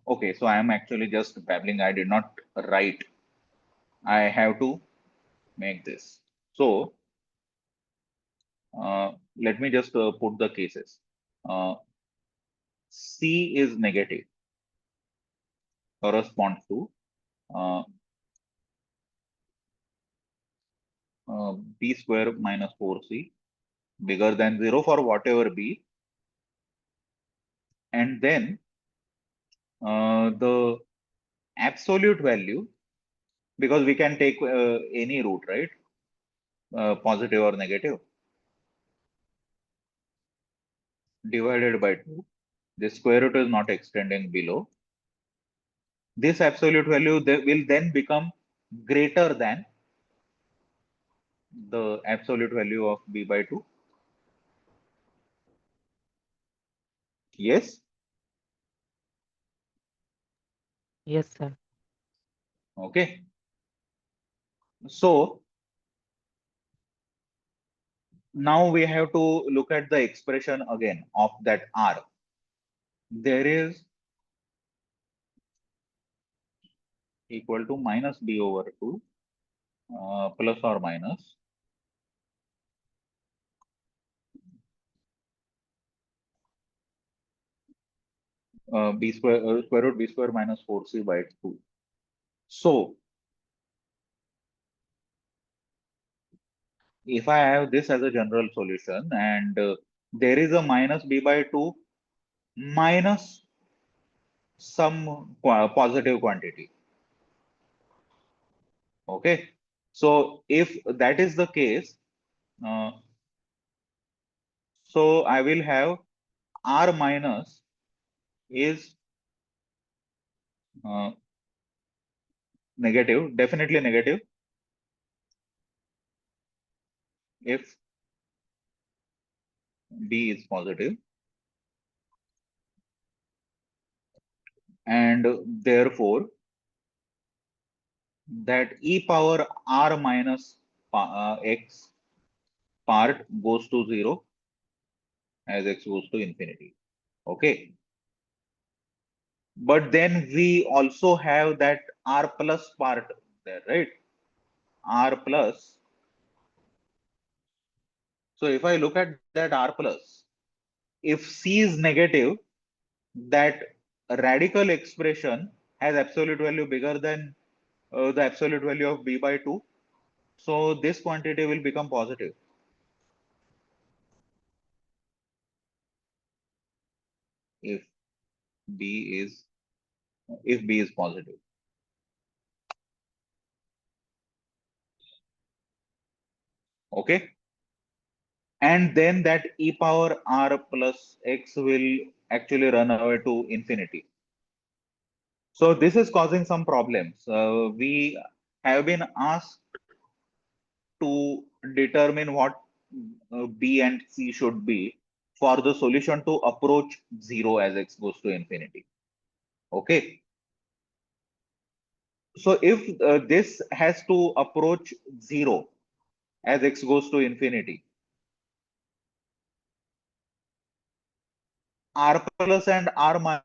Okay, so I am actually just babbling. I did not write. I have to make this. So let me just put the cases. Uh, C is negative, corresponds to uh, b square minus 4c bigger than 0 for whatever b, and then the absolute value, because we can take any root, right? Positive or negative, divided by 2. The square root is not extending below. This absolute value will then become greater than the absolute value of b by 2? Yes? Yes, sir. Okay. So now we have to look at the expression again of that R. There is equal to minus b over 2 plus or minus b square square root b square minus 4c by 2. So if I have this as a general solution and there is a minus b by 2 minus some positive quantity. Okay. So if that is the case, uh, so I will have R minus is uh, negative, definitely negative if B is positive, and therefore that e power R minus x part goes to 0 as x goes to infinity. Okay. But then we also have that R plus part there, right? R plus. So if I look at that R plus, if C is negative, that radical expression has absolute value bigger than the absolute value of b by 2. So this quantity will become positive if b is positive. Okay. And then that e power r plus x will actually run away to infinity. So this is causing some problems. We have been asked to determine what B and C should be for the solution to approach 0 as x goes to infinity. Okay. So if this has to approach 0 as x goes to infinity, R plus and R minus,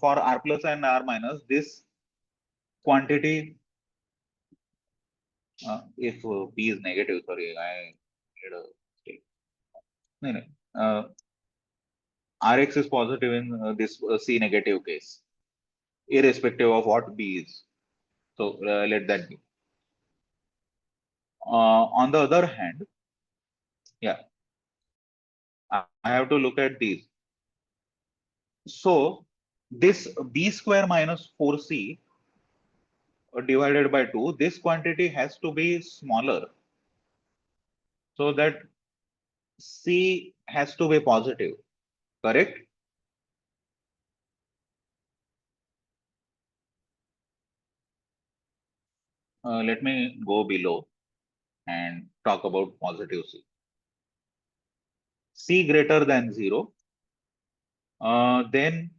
for R plus and R minus, this quantity, if B is negative, sorry, I made a mistake. No, no. Rx is positive in this C negative case, irrespective of what B is. So let that be. On the other hand, yeah, I have to look at these. So this B square minus 4C divided by 2, this quantity has to be smaller so that C has to be positive, correct? Let me go below and talk about positive C. C greater than 0, then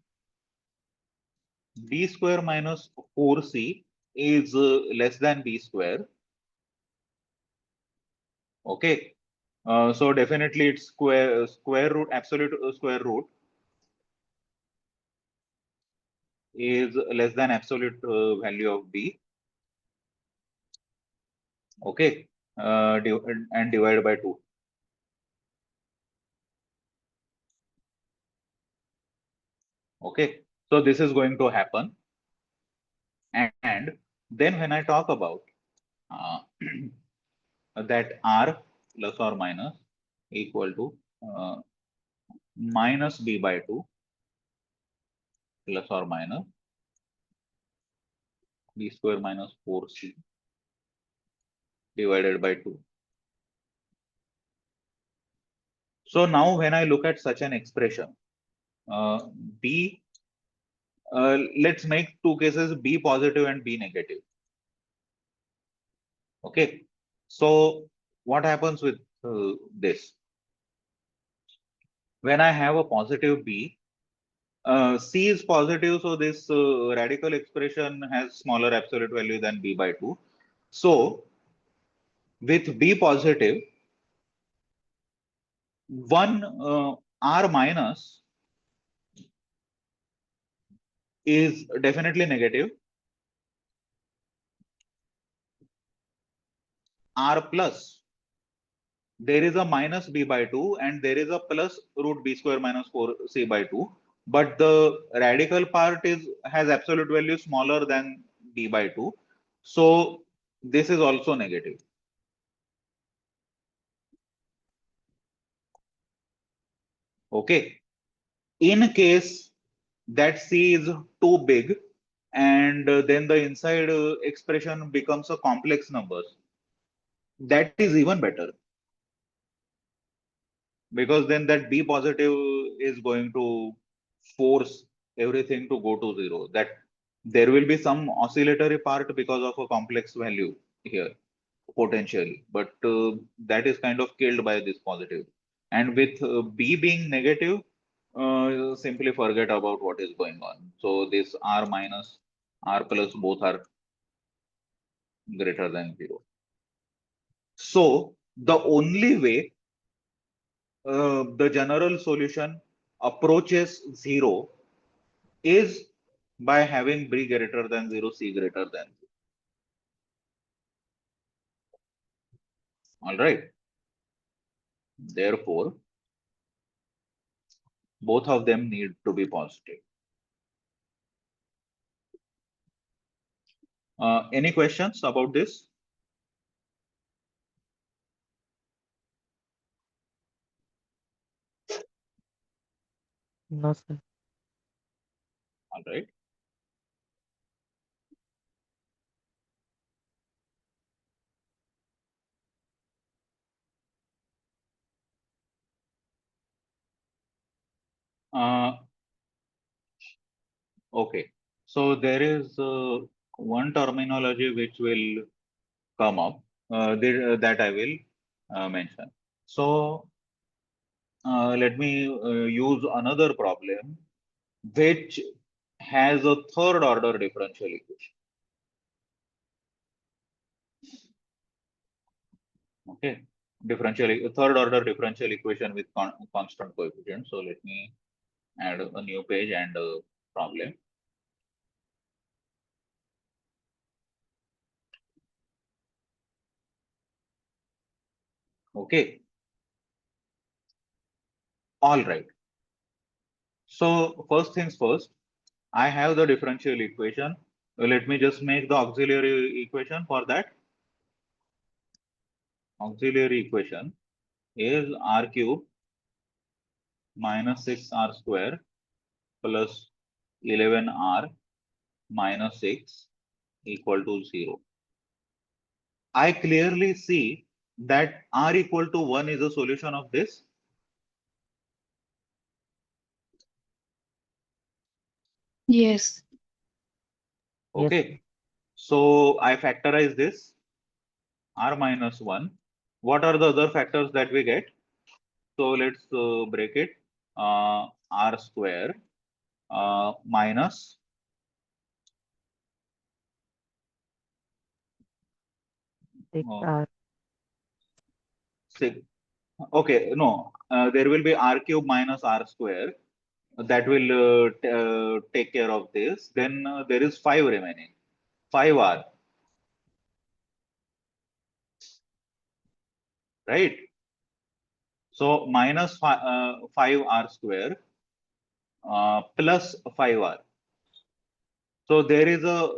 B square minus 4C is less than B square. Okay. So definitely it's square root, absolute square root is less than absolute value of B. Okay. And divided by 2. Okay. So this is going to happen. And then when I talk about that R plus or minus equal to minus B by 2 plus or minus B square minus 4C divided by 2. So now when I look at such an expression, B, let's make two cases, B positive and B negative. Okay. So what happens with this? When I have a positive B, C is positive, so this radical expression has smaller absolute value than B by 2. So with B positive, 1 R minus is definitely negative. R plus, there is a minus B by 2 and there is a plus root B square minus 4C by 2. But the radical part has absolute value smaller than B by 2. So this is also negative. Okay. In case that C is too big and then the inside expression becomes a complex numbers, that is even better, because then that B positive is going to force everything to go to 0. That there will be some oscillatory part because of a complex value here potentially, but that is kind of killed by this positive. And with B being negative, simply forget about what is going on. So this R minus, R plus both are greater than 0. So the only way the general solution approaches 0 is by having B greater than 0, C greater than 0. All right. Therefore, both of them need to be positive. Any questions about this? No, sir. All right. Uh, okay. So there is one terminology which will come up that I will mention. So let me use another problem which has a third order differential equation. Okay. Third order differential equation with constant coefficient. So let me add a new page and a problem. Okay. All right. So first things first, I have the differential equation. Let me just make the auxiliary equation for that. Auxiliary equation is R cube minus 6R square plus 11R minus 6 equal to 0. I clearly see that R equal to 1 is a solution of this. Yes. Yes, Okay. So I factorize this R minus 1. What are the other factors that we get? So let's break it. R square minus 6R. 6. Okay, no, there will be R cube minus R square. That will take care of this. Then there is 5 remaining. 5R, right? So minus 5R square plus 5R. So there is a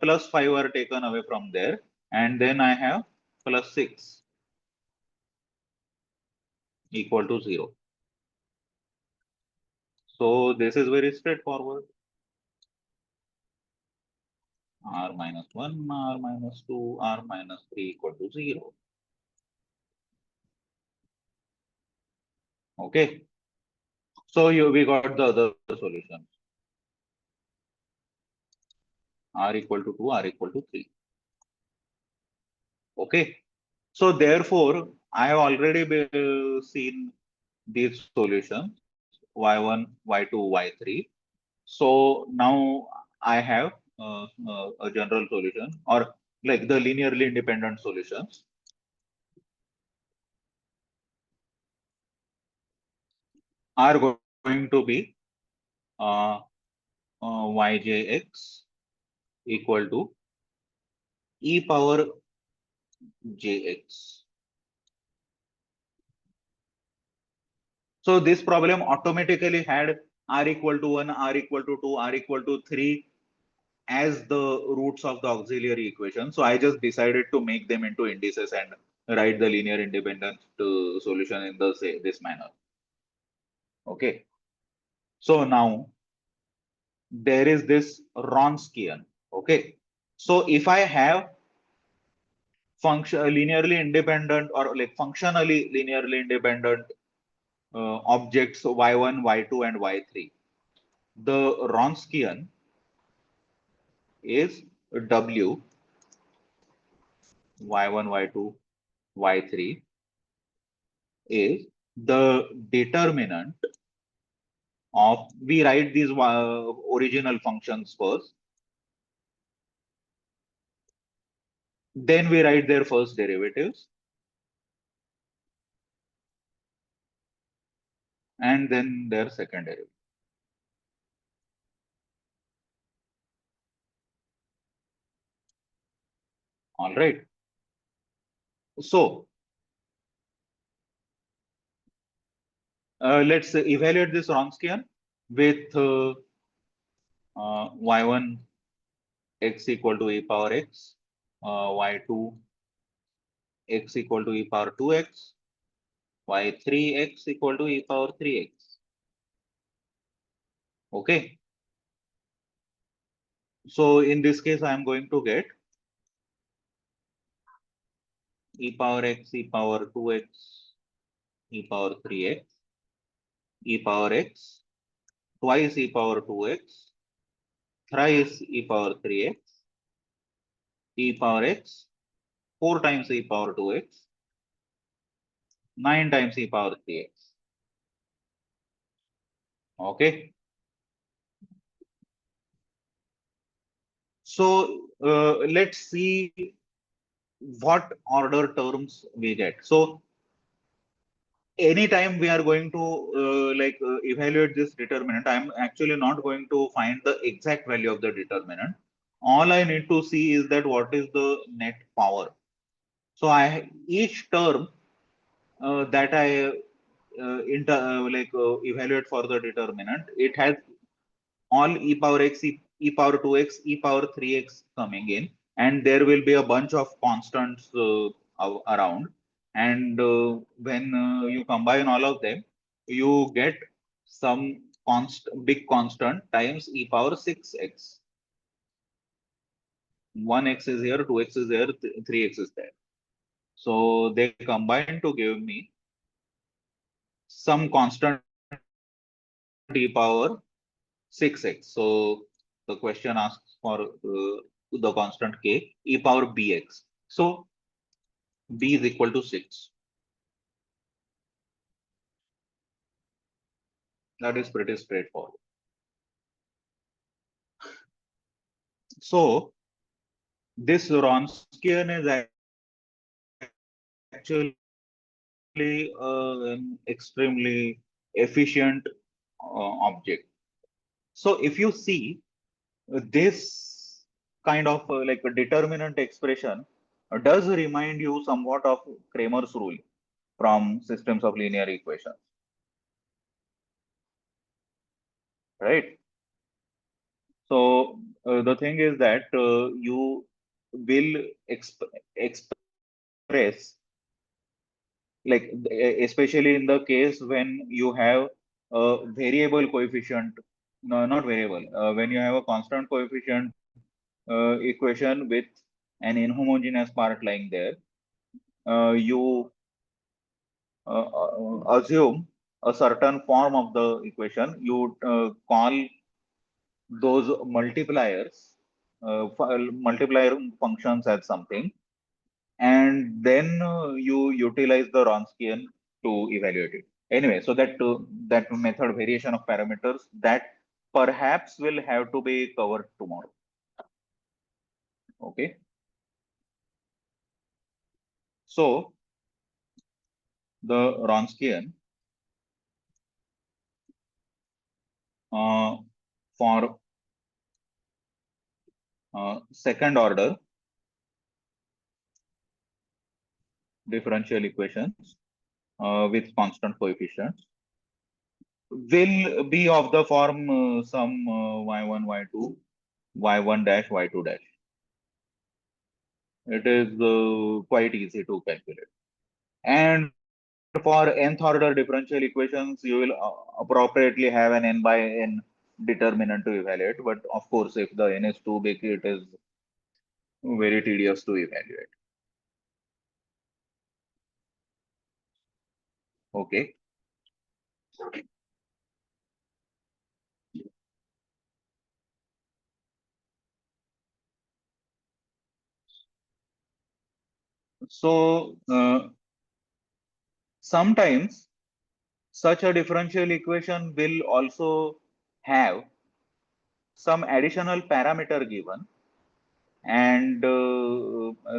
plus 5R taken away from there. And then I have plus 6 equal to 0. So this is very straightforward. R minus 1, R minus 2, R minus 3 equal to 0. Okay. So we got the other solution. R equal to 2, R equal to 3. Okay. So therefore, I have already seen these solutions y1, y2, y3. So now I have a general solution, or like the linearly independent solutions are going to be uh, yjx equal to e power jx. So this problem automatically had r equal to 1, r equal to 2, r equal to 3 as the roots of the auxiliary equation. So I just decided to make them into indices and write the linear independent solution in the this manner. Okay. So now there is this Wronskian. Okay. So if I have function linearly independent, or like functionally linearly independent objects y1, y2, and y3, the Wronskian is w y1, y2, y3 is the determinant of, we write these original functions first, then we write their first derivatives, and then their second derivative. All right. So let's evaluate this Wronskian with y1 x equal to e power x, y2 x equal to e power 2x, y3 x equal to e power 3x. Okay. So in this case, I am going to get e power x, e power 2x, e power 3x, e power x, twice e power 2x, thrice e power 3x, e power x, 4 times e power 2x, 9 times e power 3x. Okay. So let's see what order terms we get. So anytime we are going to evaluate this determinant, I'm actually not going to find the exact value of the determinant. All I need to see is that what is the net power. So each term that I evaluate for the determinant, it has all e power x, e power 2x, e power 3x coming in, and there will be a bunch of constants around. And when you combine all of them, you get some big constant times e power 6x. 1x is here, 2x is there, 3x is there. So they combine to give me some constant e power 6x. So the question asks for the constant k, e power bx. So b is equal to 6. That is pretty straightforward. So this Wronskian is actually an extremely efficient object. So if you see this kind of like a determinant expression does remind you somewhat of Kramer's rule from systems of linear equations, right? So the thing is that you will express, like especially in the case when you have a variable coefficient, no, not variable, when you have a constant coefficient equation with an inhomogeneous part lying there, you assume a certain form of the equation. You call those multipliers, multiplier functions as something, and then you utilize the Wronskian to evaluate it. Anyway, so that method variation of parameters that perhaps will have to be covered tomorrow. Okay. So the Wronskian for second order differential equations with constant coefficients will be of the form some y1, y2, y1 dash, y2 dash. It is quite easy to calculate. And for nth order differential equations, you will appropriately have an n by n determinant to evaluate. But of course, if the n is too big, it is very tedious to evaluate. Okay. So sometimes such a differential equation will also have some additional parameter given and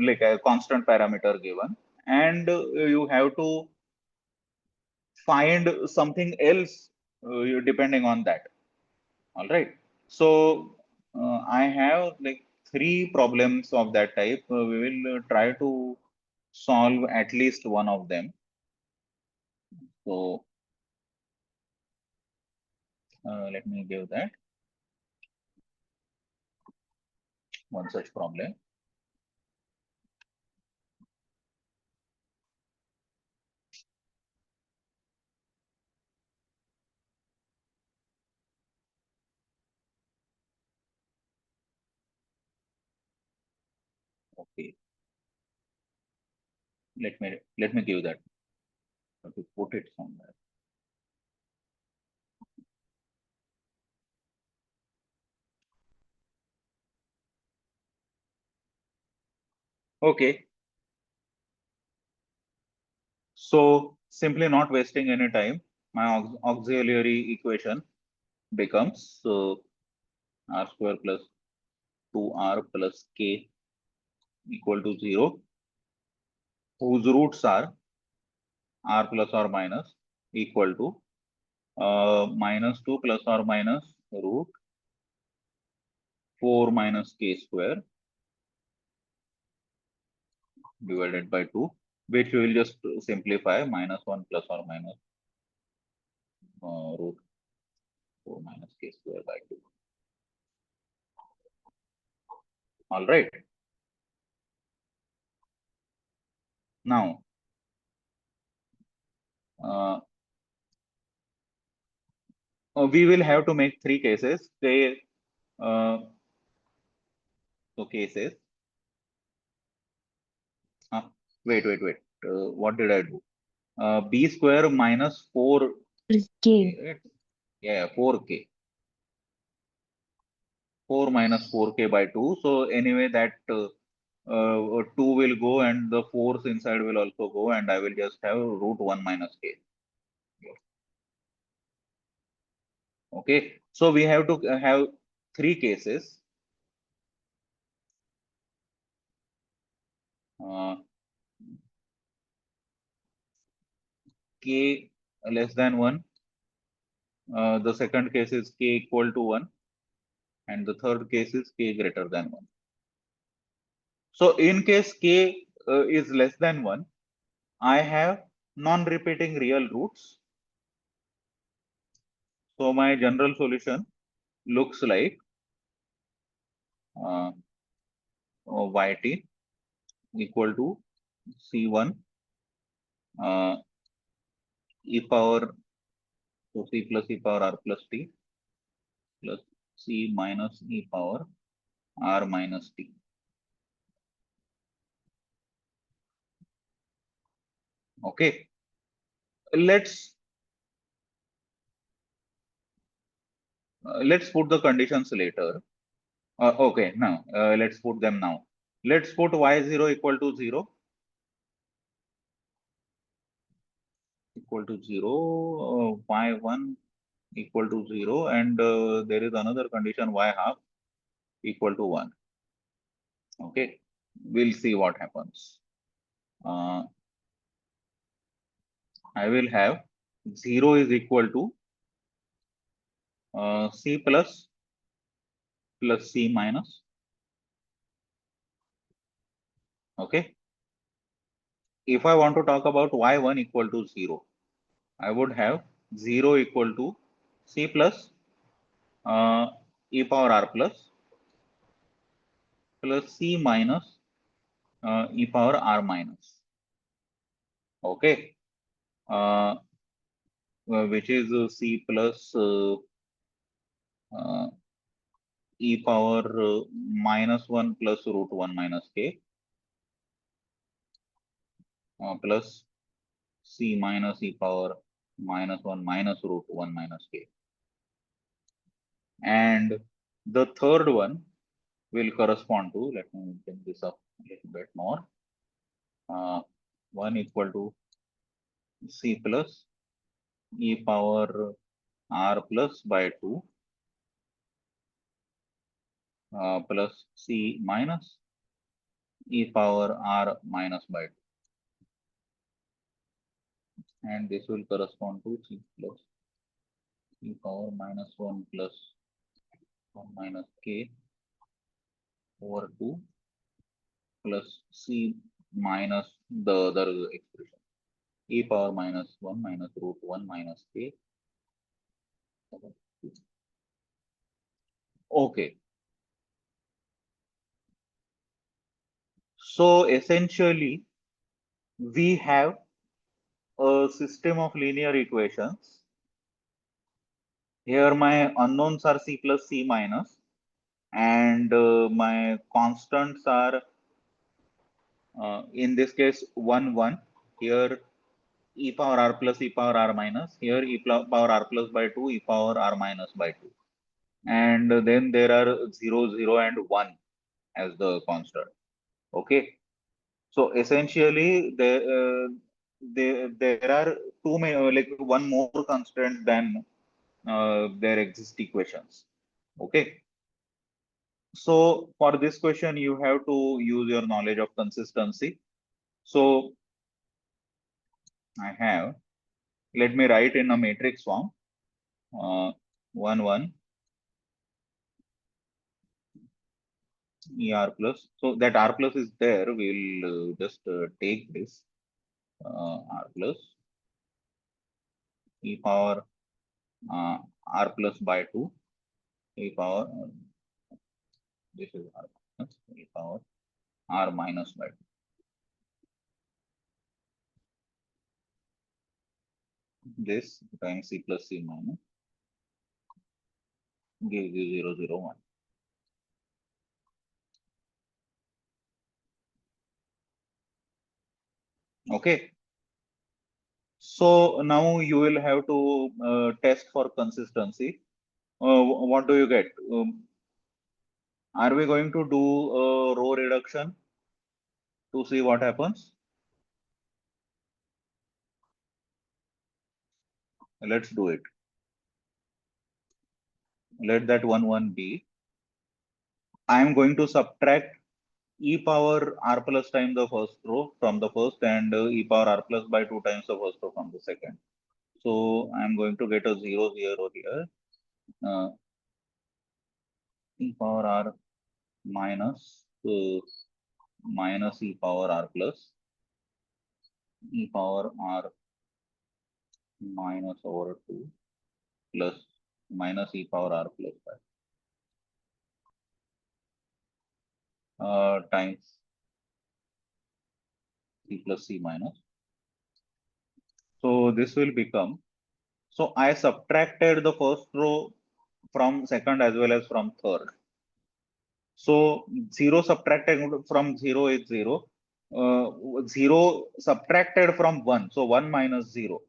like a constant parameter given, and you have to find something else depending on that. All right. So I have like three problems of that type. We will try to solve at least one of them. So let me give that one such problem. Okay. Let me give that. Have to put it somewhere. Okay. So simply not wasting any time, my auxiliary equation becomes r square plus 2r plus k equal to 0, whose roots are r plus or minus equal to minus 2 plus or minus root 4 minus k square divided by 2, which we will just simplify minus 1 plus or minus root 4 minus k square by 2. All right. Now, we will have to make three cases. So cases. Wait. What did I do? B square minus 4. K. Yeah, 4k. 4 minus 4k by 2. So anyway, that 2 will go and the 4's inside will also go, and I will just have root 1 minus k. Okay. So we have to have three cases. K less than 1. The second case is k equal to 1. And the third case is k greater than 1. So in case k is less than 1, I have non-repeating real roots. So my general solution looks like yt equal to c1 e power, so c plus e power r plus t plus c minus e power r minus t. Okay. Let's put the conditions later. Okay, now let's put them now. Let's put y0 equal to 0 equal to 0, y1 equal to 0, and there is another condition y half equal to 1. Okay, we'll see what happens. I will have 0 is equal to c plus c minus. Okay. If I want to talk about y1 equal to 0, I would have 0 equal to c plus e power r plus c minus e power r minus. Okay. Which is c plus e power -1 plus root 1 minus k plus c minus e power -1 minus root 1 minus k. And the third one will correspond to, let me bring this up a little bit more, 1 equal to c plus e power r plus by 2 plus c minus e power r minus by 2. And this will correspond to c plus e power -1 plus 1 minus k over 2 plus c minus the other expression e power -1 minus root 1 minus k. Okay. So essentially, we have a system of linear equations. Here my unknowns are c plus c minus, and my constants are in this case 1 1. Here e power r plus e power r minus. Here power r plus by 2 e power r minus by 2. And then there are 0 0 and 1 as the constant. Okay. So essentially, there are two like one more constant than there exist equations. Okay. So for this question, you have to use your knowledge of consistency. So I have, let me write in a matrix form, 1 1 ER plus. So that R plus is there. We'll just take this R plus e power r plus by 2 e power this is r minus e power r minus by 2. This times c plus c minus gives you 0 0 1. Okay. So now you will have to test for consistency. What do you get? Are we going to do a row reduction to see what happens? Let's do it. Let that 1 1 be. I am going to subtract e power r plus times the first row from the first, and e power r plus by 2 times the first row from the second. So I'm going to get a 0 here or here. E power r minus minus e power r plus e power r minus over 2 plus minus e power r plus 5 times c plus c minus. So this will become, so I subtracted the first row from second as well as from third. So 0 subtracted from 0 is 0. 0 subtracted from 1. So 1 minus 0.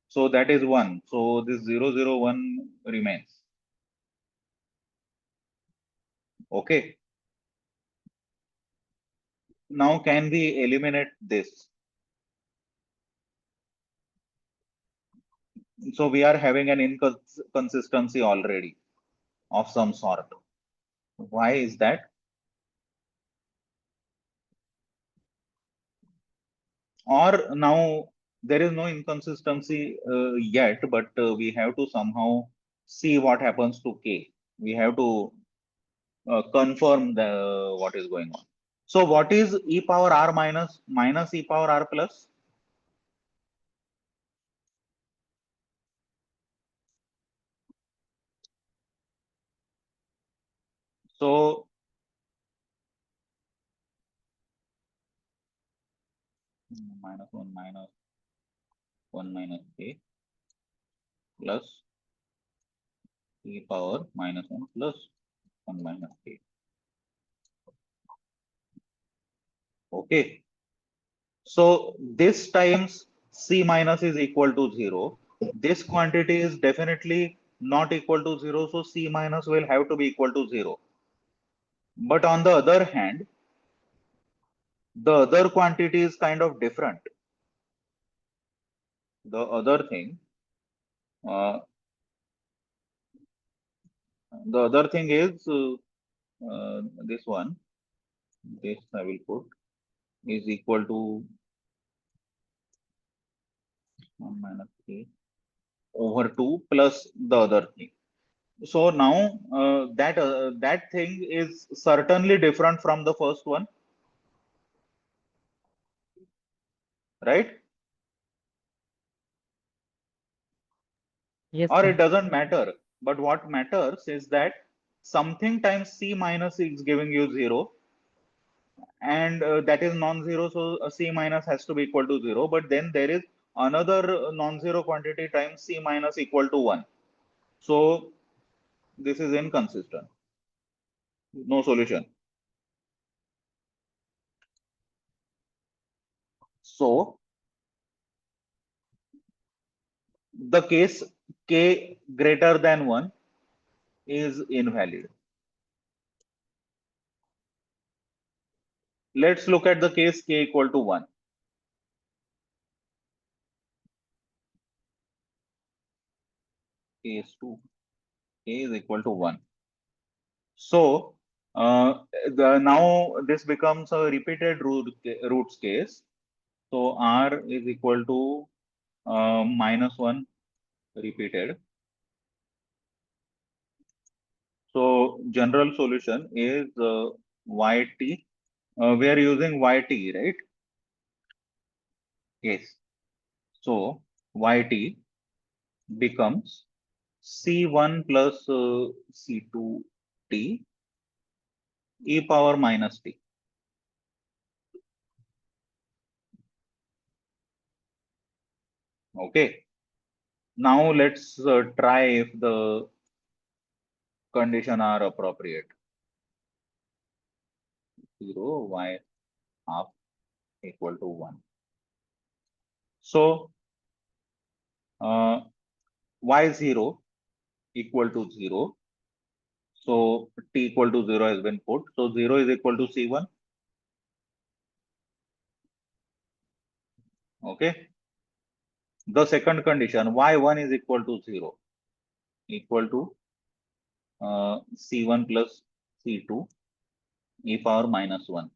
So that is 1. So this 0 0 1 remains. Okay. Now can we eliminate this? So we are having an inconsistency already of some sort. Why is that? Or now there is no inconsistency yet, but we have to somehow see what happens to K. We have to confirm what is going on. So what is e power r minus e power r plus? So minus 1 minus k plus e power minus 1 plus 1 minus k. Okay. So this times c minus is equal to 0. This quantity is definitely not equal to 0. So c minus will have to be equal to 0. But on the other hand, the other quantity is kind of different. The other thing, uh, is this one. This I will put is equal to 1 minus 3 over 2 plus the other thing. So now that thing is certainly different from the first one, right? Yes, Or sir. it doesn't matter. But what matters is that something times c minus is giving you 0, and that is non-zero, so c minus has to be equal to 0. But then there is another non-zero quantity times c minus equal to 1. So this is inconsistent. No solution. So the case k greater than 1 is invalid. Let's look at the case k equal to 1. Case 2, k is equal to 1. So now this becomes a repeated roots case. So r is equal to minus 1 repeated. So general solution is yt. We are using yt, right? Yes. So yt becomes c1 plus c2t e power minus t. Okay. Now let's try if the condition are appropriate. 0 y half equal to 1. So y0 equal to 0. So t equal to 0 has been put. So 0 is equal to c1. Okay. The second condition, y1 is equal to 0, equal to c1 plus c2 e power minus 1.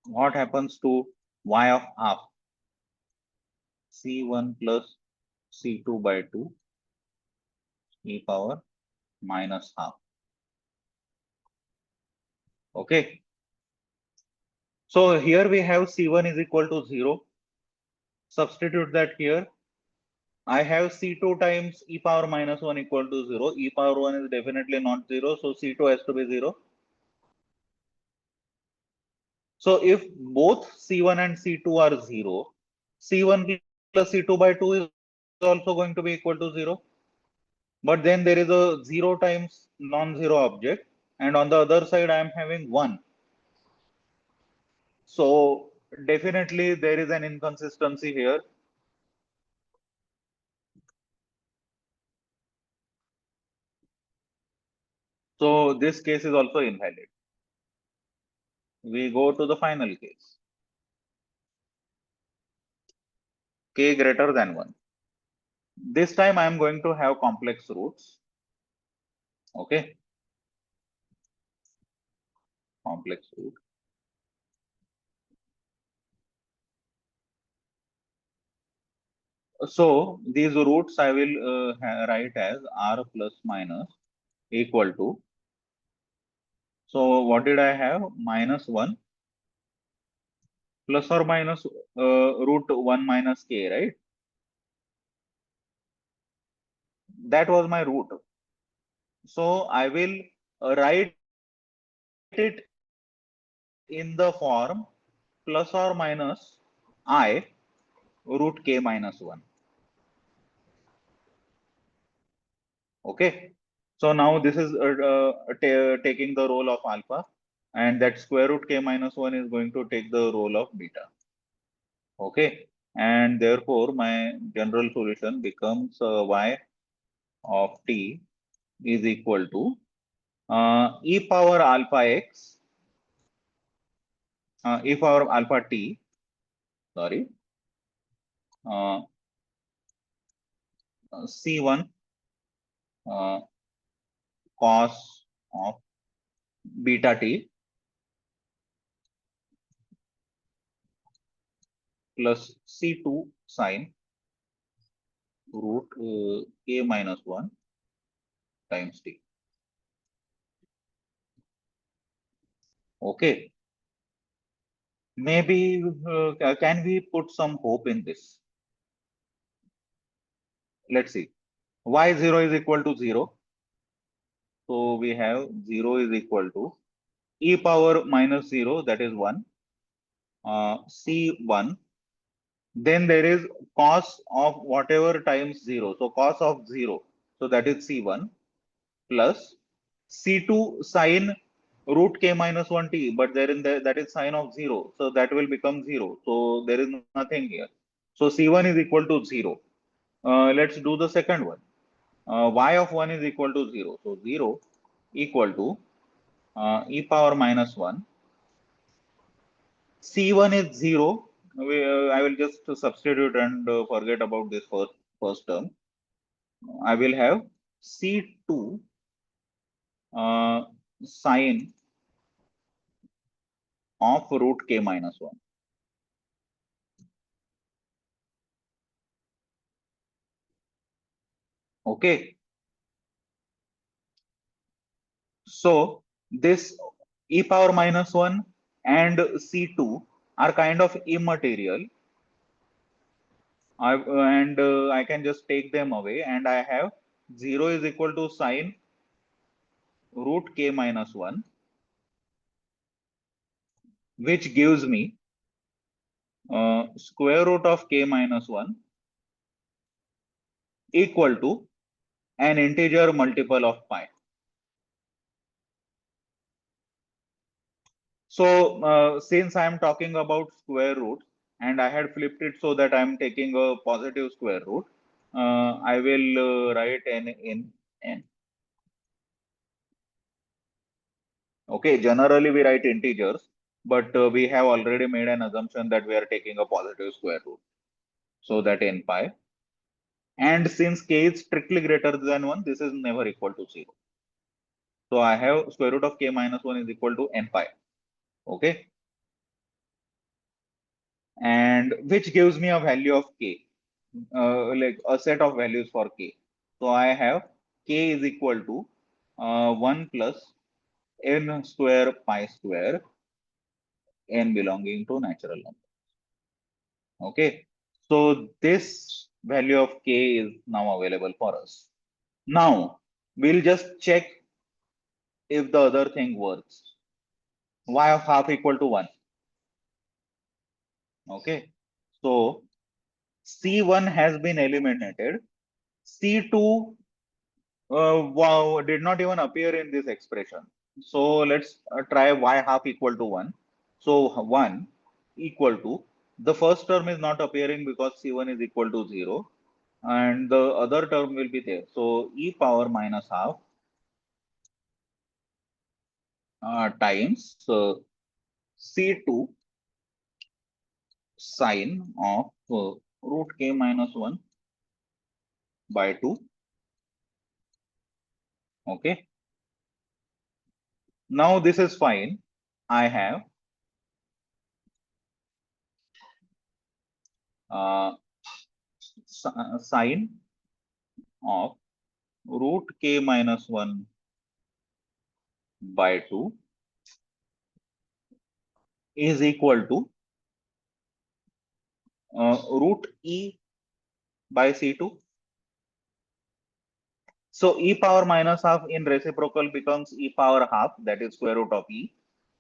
What happens to y of half? c1 plus c2 by 2 e power minus half. Okay. So here we have c1 is equal to 0. Substitute that here. I have c2 times e power minus 1 equal to 0. E power 1 is definitely not 0. So c2 has to be 0. So if both c1 and c2 are 0, c1 plus c2 by 2 is also going to be equal to 0. But then there is a 0 times non-zero object. And on the other side, I am having 1. So definitely there is an inconsistency here. So this case is also invalid. We go to the final case. k greater than 1. This time I am going to have complex roots. Okay. Complex root. So these roots I will write as r plus minus equal to. So what did I have? Minus 1 plus or minus root 1 minus k, right? That was my root. So I will write it in the form plus or minus I root k minus 1. Okay. So now this is taking the role of alpha, and that square root k minus 1 is going to take the role of beta. Okay. And therefore my general solution becomes y of t is equal to e power alpha x, e power alpha t, sorry, uh, c1 uh, cos of beta t plus c2 sine root k minus 1 times t. Okay. Maybe can we put some hope in this? Let's see. Y0 is equal to 0. So we have 0 is equal to e power minus 0, that is 1, c1. Then there is cos of whatever times 0. So cos of 0, so that is c1 plus c2 sine root k minus 1 t, but there in the, that is sine of 0. So that will become 0. So there is nothing here. So c1 is equal to 0. Let's do the second one. Y of 1 is equal to 0. So 0 equal to e power minus 1. C1 is 0. I will just substitute and forget about this first term. I will have C2 sine of root k minus 1. Okay. So this e power minus 1 and C2 are kind of immaterial. I can just take them away, and I have 0 is equal to sine root k minus 1, which gives me square root of k minus 1 equal to an integer multiple of pi. So since I am talking about square root and I had flipped it so that I am taking a positive square root, I will write n in n. Okay, generally we write integers, but we have already made an assumption that we are taking a positive square root. So that n pi. And since k is strictly greater than 1, this is never equal to 0. So I have square root of k minus 1 is equal to n pi. Okay. And which gives me a value of k, like a set of values for k. So I have k is equal to 1 plus n square pi square, n belonging to natural number. Okay. So this value of k is now available for us. Now we'll just check if the other thing works. Y of half equal to 1. Okay. So C1 has been eliminated. C2 wow, did not even appear in this expression. So let's try y half equal to 1. So 1 equal to, the first term is not appearing because C1 is equal to 0, and the other term will be there. So e power minus half times C2 sine of root k minus 1 by 2. Okay. Now this is fine. I have uh, sine of root k minus 1 by 2 is equal to root e by c2. So e power minus half in reciprocal becomes e power half, that is square root of e,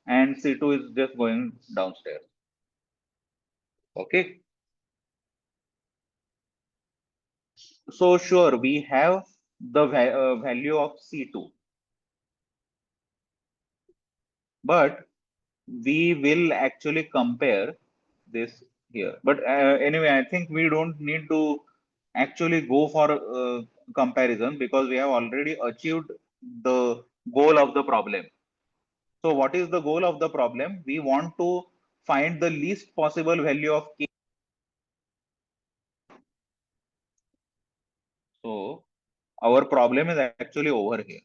and c2 is just going downstairs. Okay. So sure, we have the value of c2, but we will actually compare this here. But anyway, I think we don't need to actually go for comparison because we have already achieved the goal of the problem. So what is the goal of the problem? We want to find the least possible value of k. So our problem is actually over here.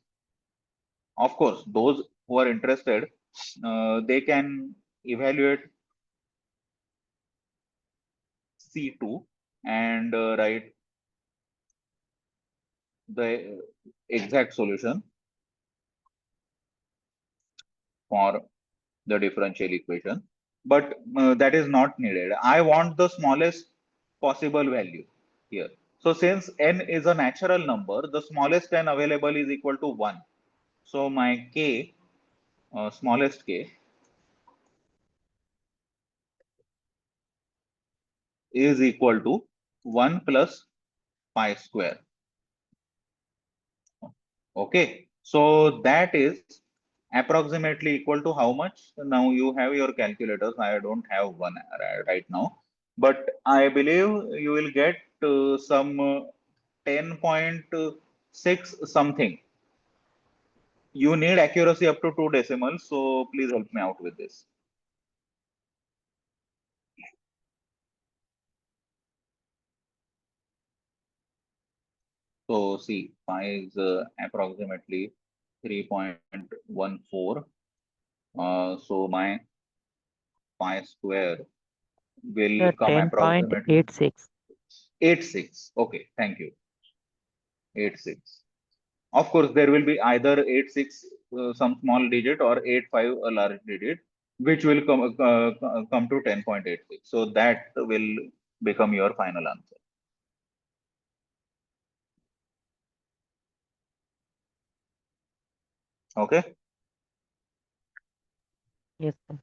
Of course, those who are interested, they can evaluate C2 and write the exact solution for the differential equation, but that is not needed. I want the smallest possible value here. So since n is a natural number, the smallest n available is equal to 1. So my k, smallest k, is equal to 1 plus pi square. Okay, so that is approximately equal to how much? Now you have your calculators. I don't have one right now, but I believe you will get some 10.6 something. You need accuracy up to 2 decimals, so please help me out with this. So see, pi is approximately 3.14. So my pi square will come approximately 10.86. 86. Okay, thank you. 86. Of course, there will be either 86 some small digit or 85 a large digit, which will come to 10.86. So that will become your final answer. Okay. Yes, sir.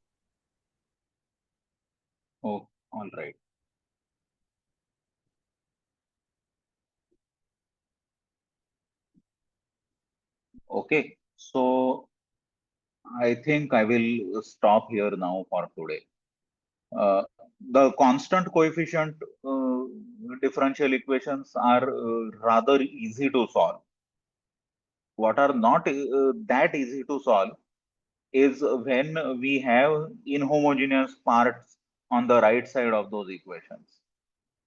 Oh, all right. Okay. So I think I will stop here now for today. The constant coefficient differential equations are rather easy to solve. What are not that easy to solve is when we have inhomogeneous parts on the right side of those equations.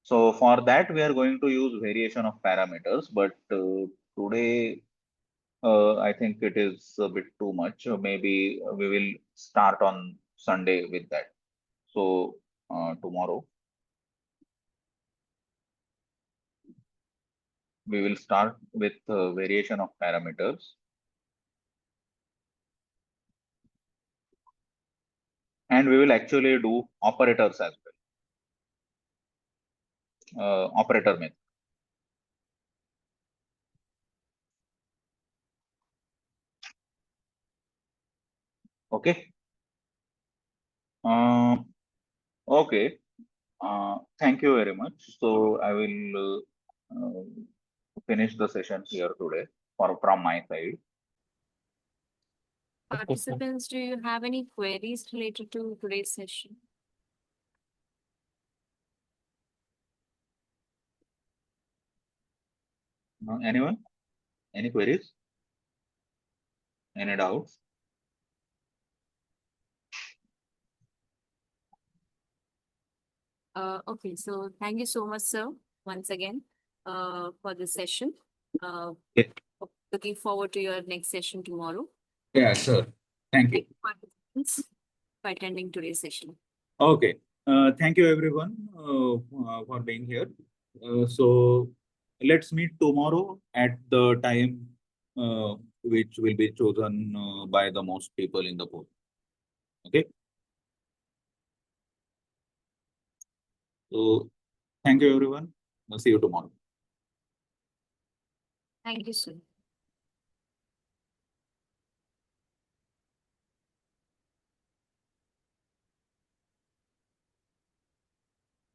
So for that, we are going to use variation of parameters, but today I think it is a bit too much. Maybe we will start on Sunday with that. So tomorrow we will start with variation of parameters, and we will actually do operators as well, operator method. Okay. Uh, okay. Thank you very much. So I will finish the session here today from my side. Okay, sir. Participants, do you have any queries related to today's session? Anyone? Any queries? Any doubts? Okay, so thank you so much, sir, once again, for this session. Yeah. Looking forward to your next session tomorrow. Yeah, sure. Thank you. Participants for attending today's session. Okay. Thank you everyone for being here. So let's meet tomorrow at the time which will be chosen by the most people in the poll. Okay. So thank you everyone. We'll see you tomorrow. Thank you, sir.